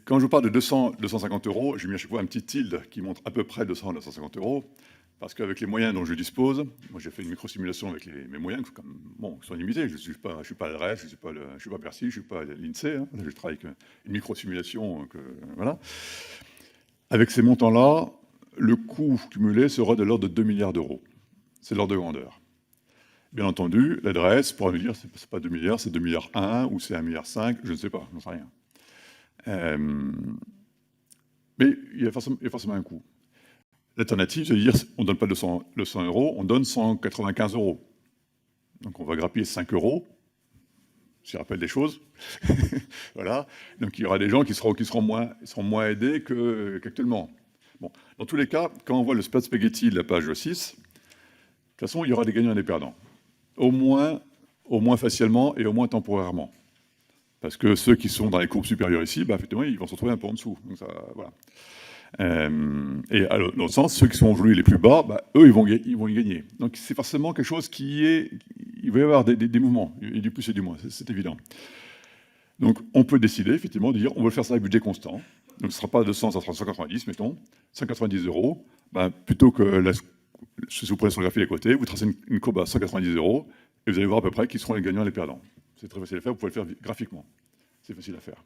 Quand je parle de 250 euros, j'ai mis à chaque fois un petit tilde qui montre à peu près 250 euros, parce qu'avec les moyens dont je dispose, moi j'ai fait une micro-simulation avec mes moyens, qui sont limités. Je ne suis pas à l'ADRES, je ne suis pas Bercy, je ne suis pas à l'INSEE. Hein. Je travaille avec une micro-simulation. Voilà. Avec ces montants-là, le coût cumulé sera de l'ordre de 2 milliards d'euros. C'est l'ordre de grandeur. Bien entendu, l'adresse pourra me dire c'est pas 2 milliards, c'est 2 milliards 1 ou c'est 1 milliard 5, je ne sais pas, j'en sais rien. Mais il y a forcément un coût. L'alternative, c'est de dire on ne donne pas 200 euros, on donne 195 euros. Donc on va grappiller 5 euros, si je rappelle des choses. Voilà. Donc il y aura des gens qui seront moins aidés qu'actuellement. Bon. Dans tous les cas, quand on voit le splat spaghetti de la page 6, de toute façon, il y aura des gagnants et des perdants. Au moins facialement et au moins temporairement. Parce que ceux qui sont dans les courbes supérieures ici, effectivement, ils vont se retrouver un peu en dessous. Donc ça, voilà. Et dans l'autre sens, ceux qui sont aujourd'hui les plus bas, eux, ils vont y gagner. Donc c'est forcément quelque chose il va y avoir des mouvements, et du plus et du moins, c'est évident. Donc on peut décider, effectivement, de dire on veut faire ça avec budget constant. Donc ce ne sera pas 200, ça sera 190, mettons, 190 euros. Plutôt que si vous prenez sur le graphique à côté, vous tracez une courbe à 190 euros, et vous allez voir à peu près qui seront les gagnants et les perdants. C'est très facile à faire, vous pouvez le faire graphiquement. C'est facile à faire.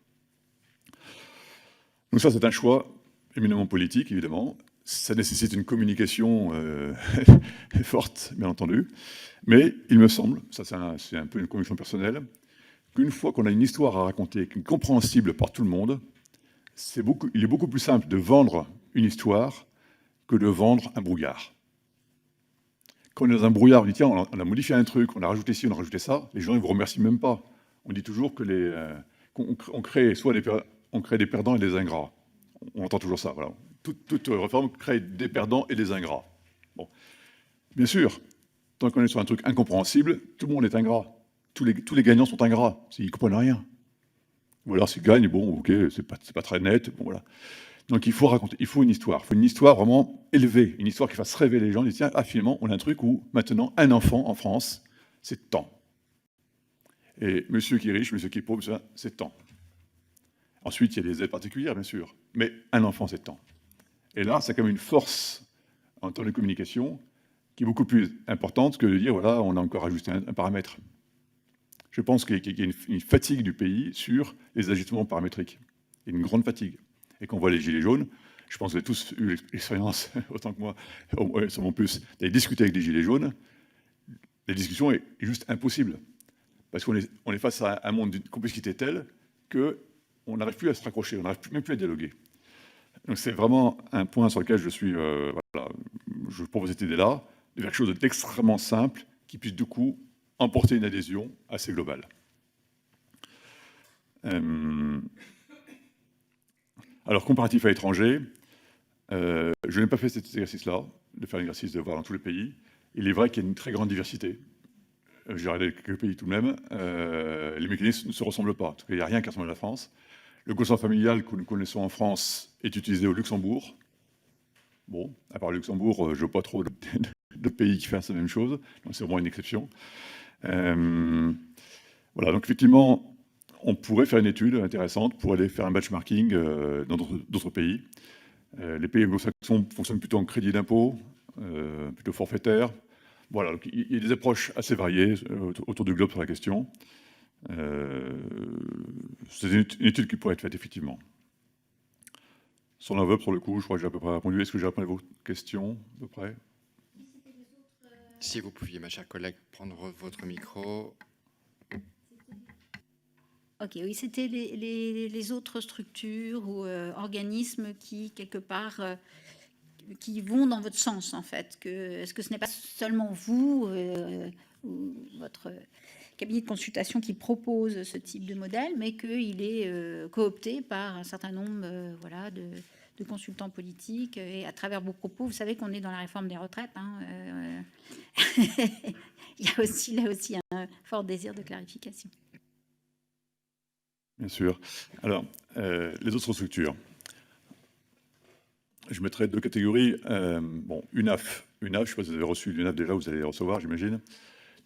Donc ça, c'est un choix éminemment politique, évidemment. Ça nécessite une communication forte, bien entendu. Mais il me semble, ça c'est un peu une conviction personnelle, qu'une fois qu'on a une histoire à raconter, qui est compréhensible par tout le monde, il est beaucoup plus simple de vendre une histoire que de vendre un brouillard. Quand on est dans un brouillard, on dit tiens, on a modifié un truc, on a rajouté ci, on a rajouté ça, les gens ne vous remercient même pas. On dit toujours qu'on crée des perdants et des ingrats. On entend toujours ça, voilà. Toute réforme crée des perdants et des ingrats. Bon. Bien sûr, tant qu'on est sur un truc incompréhensible, tout le monde est ingrat. Tous les gagnants sont ingrats, ils ne comprennent rien. Ou alors s'ils gagnent, bon, ok, c'est pas très net, bon voilà. Donc il faut une histoire. Il faut une histoire vraiment élevée, une histoire qui fasse rêver les gens. Ils disent, tiens, finalement, on a un truc où maintenant, un enfant en France, c'est tant. Et monsieur qui est riche, monsieur qui est pauvre, c'est tant. Ensuite, il y a des aides particulières, bien sûr. Mais un enfant, c'est tant. Et là, c'est quand même une force en termes de communication qui est beaucoup plus importante que de dire, voilà, on a encore ajusté un paramètre. Je pense qu'il y a une fatigue du pays sur les ajustements paramétriques. Il y a une grande fatigue. Et quand on voit les gilets jaunes, je pense que vous avez tous eu l'expérience, autant que moi, sûrement plus, d'aller discuter avec des gilets jaunes. La discussion est juste impossible. Parce qu'on est face à un monde d'une complexité telle qu'on n'arrive plus à se raccrocher, on n'arrive même plus à dialoguer. Donc c'est vraiment un point sur lequel je propose cette idée-là, de faire quelque chose d'extrêmement simple, qui puisse du coup emporter une adhésion assez globale. Alors, comparatif à l'étranger, je n'ai pas fait cet exercice-là, de faire l'exercice de voir dans tous les pays. Il est vrai qu'il y a une très grande diversité. J'ai regardé quelques pays tout de même. Les mécanismes ne se ressemblent pas. En tout cas, il n'y a rien qui ressemble à la France. Le quotient familial que nous connaissons en France est utilisé au Luxembourg. Bon, à part le Luxembourg, je ne vois pas trop de pays qui fassent la même chose. Donc, c'est vraiment une exception. Voilà, donc effectivement, on pourrait faire une étude intéressante pour aller faire un benchmarking dans d'autres pays. Les pays anglo-saxons fonctionnent plutôt en crédit d'impôt, plutôt forfaitaire. Voilà, donc il y a des approches assez variées autour du globe sur la question. C'est une étude qui pourrait être faite, effectivement. Sur l'enveloppe, sur le coup, je crois que j'ai à peu près répondu. Est-ce que j'ai répondu à vos questions, à peu près? Si vous pouviez, ma chère collègue, prendre votre micro. Ok, oui, c'était les autres structures ou organismes qui, quelque part, qui vont dans votre sens, en fait. Est-ce que ce n'est pas seulement vous ou votre cabinet de consultation qui propose ce type de modèle, mais qu'il est coopté par un certain nombre de consultants politiques. Et à travers vos propos, vous savez qu'on est dans la réforme des retraites. Il y a aussi, là aussi un fort désir de clarification. Bien sûr. Alors, les autres structures. je mettrais deux catégories. Bon, UNAF, je ne sais pas si vous avez reçu l'UNAF déjà, vous allez les recevoir, j'imagine.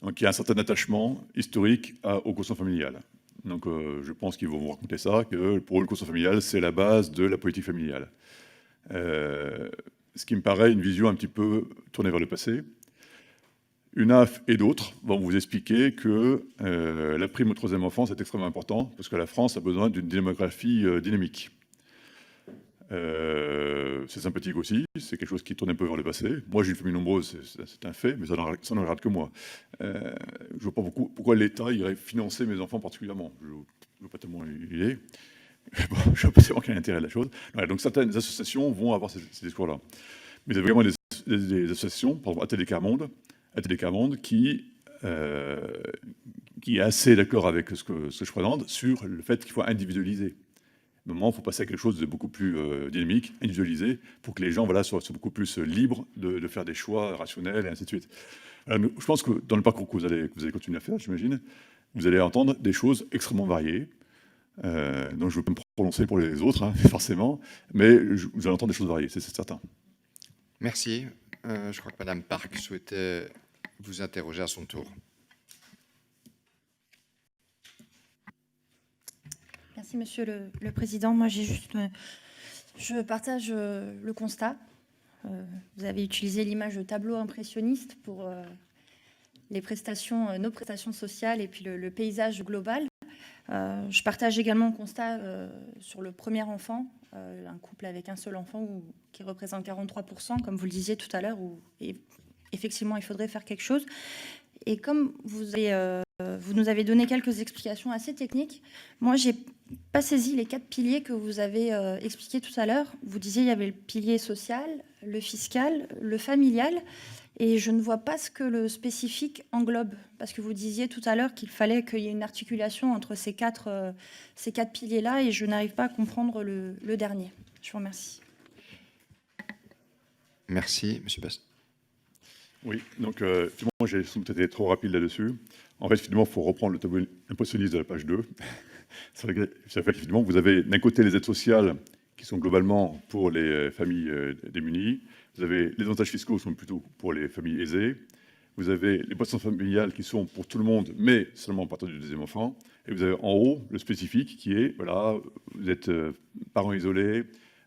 Donc, il y a un certain attachement historique au quotient familial. Donc, je pense qu'ils vont vous raconter ça, que pour eux, le quotient familial, c'est la base de la politique familiale. Ce qui me paraît une vision un petit peu tournée vers le passé. UNAF et d'autres vont vous expliquer que la prime au troisième enfant, c'est extrêmement important, parce que la France a besoin d'une démographie dynamique. C'est sympathique aussi, c'est quelque chose qui tourne un peu vers le passé. Moi, j'ai une famille nombreuse, c'est un fait, mais ça n'en regarde que moi. Je ne vois pas pourquoi l'État irait financer mes enfants particulièrement. Je ne vois pas tellement l'idée. Bon, je ne vois pas tellement quel est l'intérêt de la chose. Voilà, donc certaines associations vont avoir ces discours-là. Mais il y a vraiment des associations, par exemple ATD Monde, qui est assez d'accord avec ce que je présente sur le fait qu'il faut individualiser. À un moment, il faut passer à quelque chose de beaucoup plus dynamique, individualisé, pour que les gens soient beaucoup plus libres de faire des choix rationnels et ainsi de suite. Alors, je pense que dans le parcours que vous allez continuer à faire, j'imagine, vous allez entendre des choses extrêmement variées. Donc je ne veux pas me prononcer pour les autres, hein, forcément, mais vous allez entendre des choses variées, c'est certain. Merci. Je crois que Madame Park souhaitait vous interroger à son tour. Merci, Monsieur le Président. Moi, je partage le constat. Vous avez utilisé l'image de tableau impressionniste pour les prestations, nos prestations sociales et puis le paysage global. Je partage également le constat sur le premier enfant, un couple avec un seul enfant qui représente 43%, comme vous le disiez tout à l'heure, où effectivement il faudrait faire quelque chose. Et comme vous nous avez donné quelques explications assez techniques, moi j'ai pas saisi les 4 piliers que vous avez expliqués tout à l'heure. Vous disiez il y avait le pilier social, le fiscal, le familial, et je ne vois pas ce que le spécifique englobe, parce que vous disiez tout à l'heure qu'il fallait qu'il y ait une articulation entre ces quatre piliers-là, et je n'arrive pas à comprendre le dernier. Je vous remercie. Merci, Monsieur Bast. Oui, donc effectivement, j'ai sans doute été trop rapide là-dessus. En fait, finalement, il faut reprendre le tableau impressionniste de la page 2. Ça fait effectivement, vous avez d'un côté les aides sociales qui sont globalement pour les familles démunies. Vous avez les avantages fiscaux qui sont plutôt pour les familles aisées. Vous avez les prestations familiales qui sont pour tout le monde, mais seulement à partir du deuxième enfant. Et vous avez en haut le spécifique qui est, voilà, vous êtes parents isolés,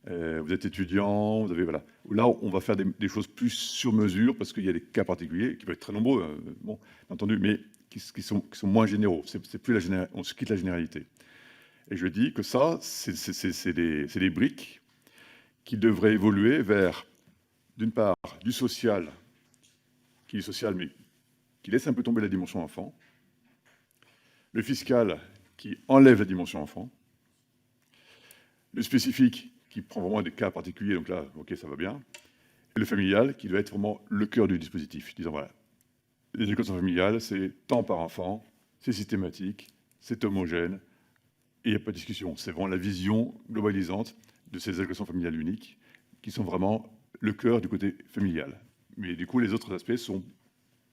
vous êtes étudiant, vous avez, voilà. Là, on va faire des choses plus sur mesure parce qu'il y a des cas particuliers qui peuvent être très nombreux, bon, entendu, mais qui sont moins généraux. On se quitte la généralité. Et je dis que ça, c'est des briques qui devraient évoluer vers, d'une part, du social, qui est social, mais qui laisse un peu tomber la dimension enfant, le fiscal, qui enlève la dimension enfant, le spécifique, qui prend vraiment des cas particuliers, donc là, ok, ça va bien, et le familial, qui doit être vraiment le cœur du dispositif, disant, voilà, les allocations familiales, c'est tant par enfant, c'est systématique, c'est homogène, et il n'y a pas de discussion. C'est vraiment la vision globalisante de ces allocations familiales uniques, qui sont vraiment le cœur du côté familial. Mais du coup, les autres aspects sont,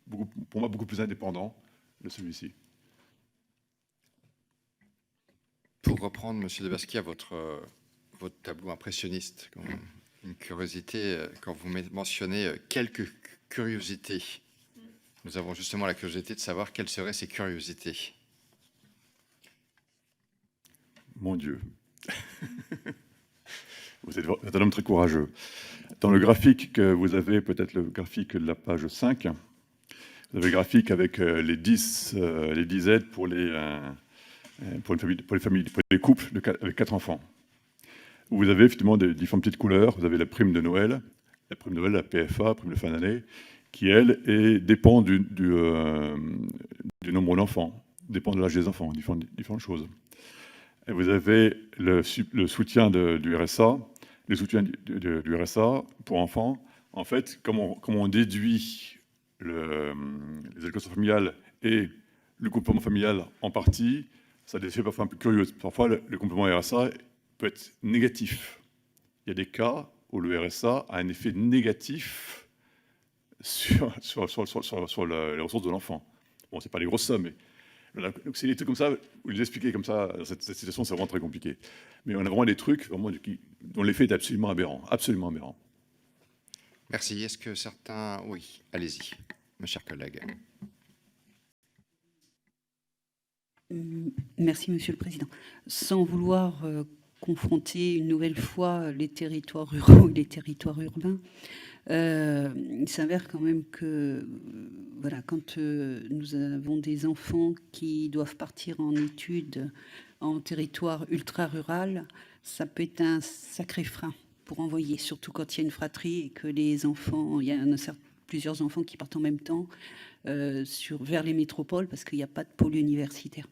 pour moi, beaucoup plus indépendants de celui-ci. Pour reprendre, Monsieur de Basquiat, votre tableau impressionniste, une curiosité, quand vous mentionnez quelques curiosités, nous avons justement la curiosité de savoir quelles seraient ces curiosités. Mon Dieu. Vous êtes un homme très courageux. Dans le graphique que vous avez, peut-être le graphique de la page 5, vous avez le graphique avec les 10 aides pour les couples avec 4 enfants. Vous avez effectivement des différentes petites couleurs. Vous avez la prime de Noël, la PFA, prime de fin d'année, qui, elle, dépend du nombre d'enfants, dépend de l'âge des enfants, différentes choses. Et vous avez le soutien du RSA, le soutien du RSA pour enfants. En fait, comme on déduit les allocations familiales et le complément familial en partie, ça a des effets parfois un peu curieux. Parfois, le complément RSA peut être négatif. Il y a des cas où le RSA a un effet négatif sur les ressources de l'enfant. Bon, ce n'est pas les grosses sommes, Voilà, donc c'est des trucs comme ça, où les expliquer comme ça, cette situation, c'est vraiment très compliqué. Mais on a vraiment des trucs vraiment, dont l'effet est absolument aberrant, absolument aberrant. Merci. Est-ce que certains... Oui, allez-y, mes chers collègues. Merci, Monsieur le Président. Sans vouloir confronter une nouvelle fois les territoires ruraux et les territoires urbains, il s'avère quand même que voilà, quand nous avons des enfants qui doivent partir en études en territoire ultra-rural, ça peut être un sacré frein pour envoyer, surtout quand il y a une fratrie et que les enfants, il y a plusieurs enfants qui partent en même temps vers les métropoles parce qu'il n'y a pas de pôle universitaire.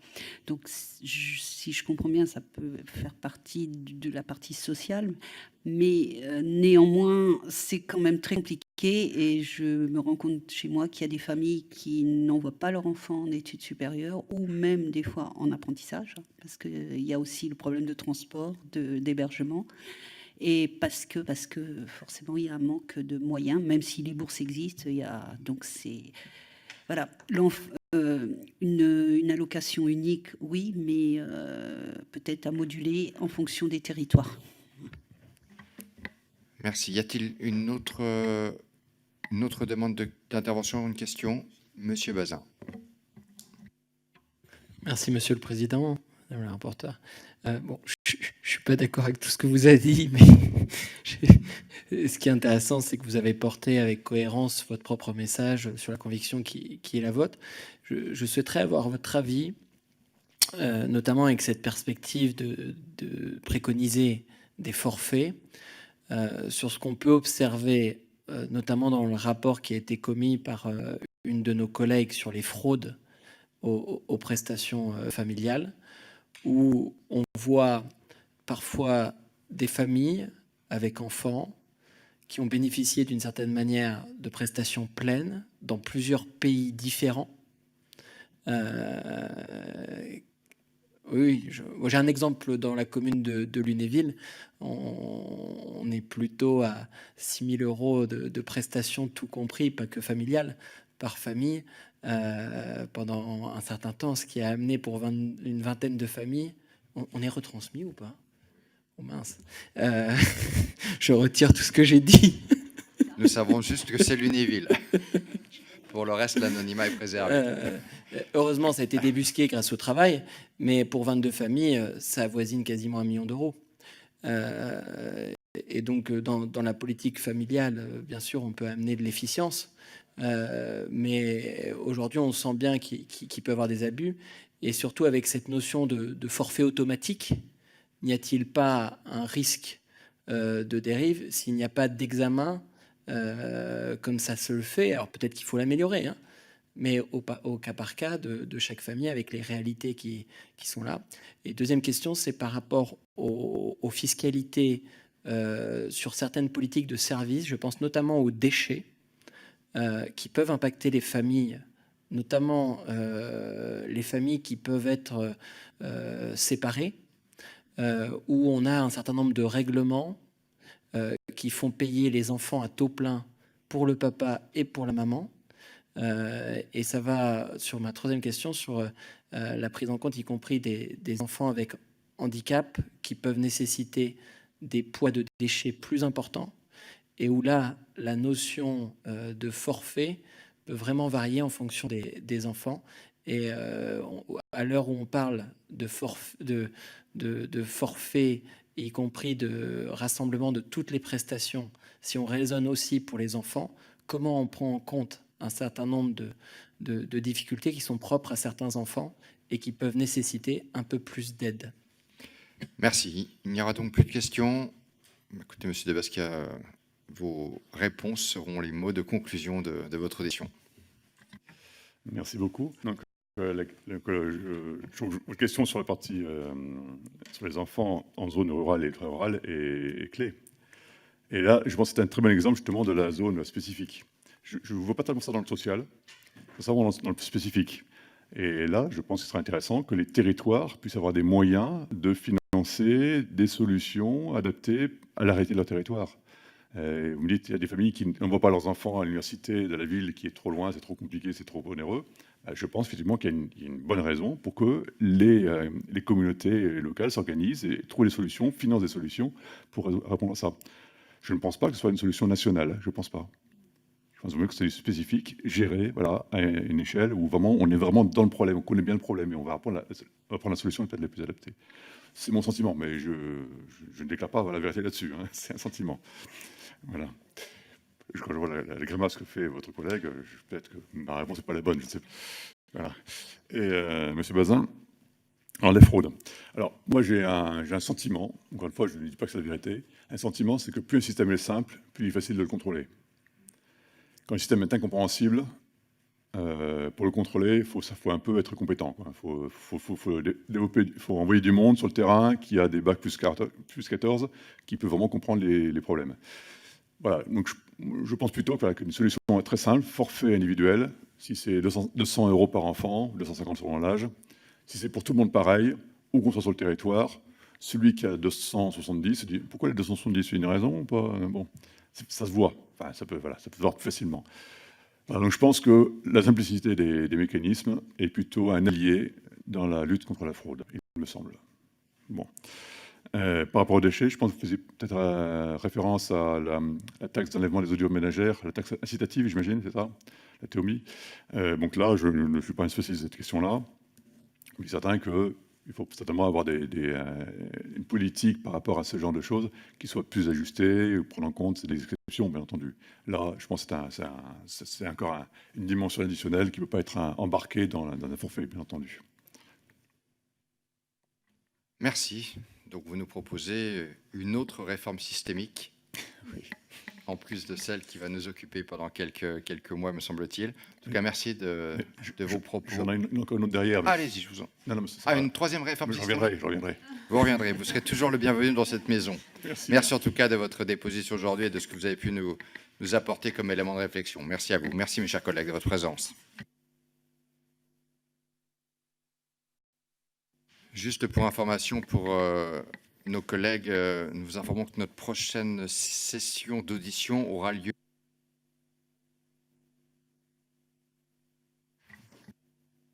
Donc, si je comprends bien, ça peut faire partie de la partie sociale, mais néanmoins, c'est quand même très compliqué et je me rends compte chez moi qu'il y a des familles qui n'envoient pas leurs enfants en études supérieures ou même des fois en apprentissage parce qu'il y a aussi le problème de transport, d'hébergement. Et parce que forcément il y a un manque de moyens, même si les bourses existent, donc c'est voilà, une allocation unique, oui, mais peut-être à moduler en fonction des territoires. Merci. Y a-t-il une autre demande d'intervention, une question? Monsieur Bazin. Merci, Monsieur le Président, Madame la rapporteure. Bon, je ne suis pas d'accord avec tout ce que vous avez dit, mais ce qui est intéressant, c'est que vous avez porté avec cohérence votre propre message sur la conviction qui est la vôtre. Je souhaiterais avoir votre avis, notamment avec cette perspective de préconiser des forfaits, sur ce qu'on peut observer, notamment dans le rapport qui a été commis par une de nos collègues sur les fraudes aux prestations familiales, où on voit parfois des familles avec enfants qui ont bénéficié d'une certaine manière de prestations pleines dans plusieurs pays différents. Oui, j'ai un exemple dans la commune de Lunéville. On est plutôt à 6 000 € de prestations, tout compris, pas que familiales, par famille, pendant un certain temps, ce qui a amené pour une vingtaine de familles. On est retransmis ou pas? Oh mince. Je retire tout ce que j'ai dit. Nous savons juste que c'est Lunéville. Pour le reste, l'anonymat est préservé. Heureusement, ça a été débusqué grâce au travail, mais pour 22 familles, ça avoisine quasiment 1 million d'euros. Et donc, dans la politique familiale, bien sûr, on peut amener de l'efficience, mais aujourd'hui, on sent bien qu'il peut y avoir des abus, et surtout avec cette notion de forfait automatique, n'y a-t-il pas un risque de dérive s'il n'y a pas d'examen comme ça se le fait? Alors peut-être qu'il faut l'améliorer, hein, mais au cas par cas de chaque famille avec les réalités qui sont là. Et deuxième question, c'est par rapport aux fiscalités sur certaines politiques de services. Je pense notamment aux déchets qui peuvent impacter les familles, notamment les familles qui peuvent être séparées, où on a un certain nombre de règlements qui font payer les enfants à taux plein pour le papa et pour la maman. Et ça va sur ma troisième question, sur la prise en compte, y compris des enfants avec handicap qui peuvent nécessiter des poids de déchets plus importants, et où là, la notion de forfait peut vraiment varier en fonction des enfants. Et à l'heure où on parle de forfait, y compris de rassemblement de toutes les prestations, si on raisonne aussi pour les enfants, comment on prend en compte un certain nombre de difficultés qui sont propres à certains enfants et qui peuvent nécessiter un peu plus d'aide? Merci. Il n'y aura donc plus de questions. Écoutez, Monsieur de Basquiat, vos réponses seront les mots de conclusion de votre audition. Merci beaucoup. Donc, votre question sur la partie sur les enfants en zone rurale et ultra-rurale est clé. Et là, je pense que c'est un très bon exemple justement de la zone spécifique. Je ne vois pas tellement ça dans le social, ça va dans le spécifique. Et là, je pense que ce serait intéressant que les territoires puissent avoir des moyens de financer des solutions adaptées à la réalité de leur territoire. Vous me dites qu'il y a des familles qui n'envoient pas leurs enfants à l'université de la ville qui est trop loin, c'est trop compliqué, c'est trop onéreux. Je pense effectivement qu'il y a une bonne raison pour que les communautés locales s'organisent et trouvent des solutions, financent des solutions pour répondre à ça. Je ne pense pas que ce soit une solution nationale, je ne pense pas. Je pense que c'est spécifique, géré, voilà, à une échelle où vraiment on est vraiment dans le problème, on connaît bien le problème et on va prendre la solution peut-être la plus adaptée. C'est mon sentiment, mais je ne déclare pas la vérité là-dessus, hein, c'est un sentiment. Voilà. Quand je vois la grimace que fait votre collègue, peut-être que ma réponse n'est pas la bonne, je ne sais pas. Voilà. Et Monsieur Bazin, alors les fraudes. Alors moi j'ai un sentiment, encore une fois je ne dis pas que c'est la vérité, un sentiment c'est que plus un système est simple, plus il est facile de le contrôler. Quand un système est incompréhensible, pour le contrôler, il faut un peu être compétent. Il faut envoyer du monde sur le terrain qui a des bacs plus 14, qui peut vraiment comprendre les problèmes. Voilà, donc je pense plutôt qu'une solution très simple, forfait individuel, si c'est 200 € par enfant, 250 selon l'âge, si c'est pour tout le monde pareil, où qu'on soit sur le territoire, celui qui a 270 se dit pourquoi les 270, c'est une raison ou pas? Bon, ça se voit, enfin, ça peut se voir plus facilement. Voilà, donc je pense que la simplicité des mécanismes est plutôt un allié dans la lutte contre la fraude, il me semble. Bon. Par rapport aux déchets, je pense que vous faisiez peut-être référence à la taxe d'enlèvement des ordures ménagères, la taxe incitative, j'imagine, c'est ça, la TOMI. Donc là, je ne suis pas un spécialiste de cette question-là. Il est certain qu'il faut certainement avoir une politique par rapport à ce genre de choses qui soit plus ajustée, prendre en compte des exceptions, bien entendu. Là, je pense que c'est encore une dimension additionnelle qui ne peut pas être embarquée dans un forfait, bien entendu. Merci. Donc vous nous proposez une autre réforme systémique, oui, en plus de celle qui va nous occuper pendant quelques mois, me semble-t-il. En tout cas, merci de vos propos. J'en ai encore une autre derrière. Mais... Allez-y, je vous en... une troisième réforme systémique. Je reviendrai. Vous reviendrez, vous serez toujours le bienvenu dans cette maison. Merci en tout cas de votre déposition aujourd'hui et de ce que vous avez pu nous apporter comme élément de réflexion. Merci à vous. Merci mes chers collègues de votre présence. Juste pour information pour nos collègues, nous vous informons que notre prochaine session d'audition aura lieu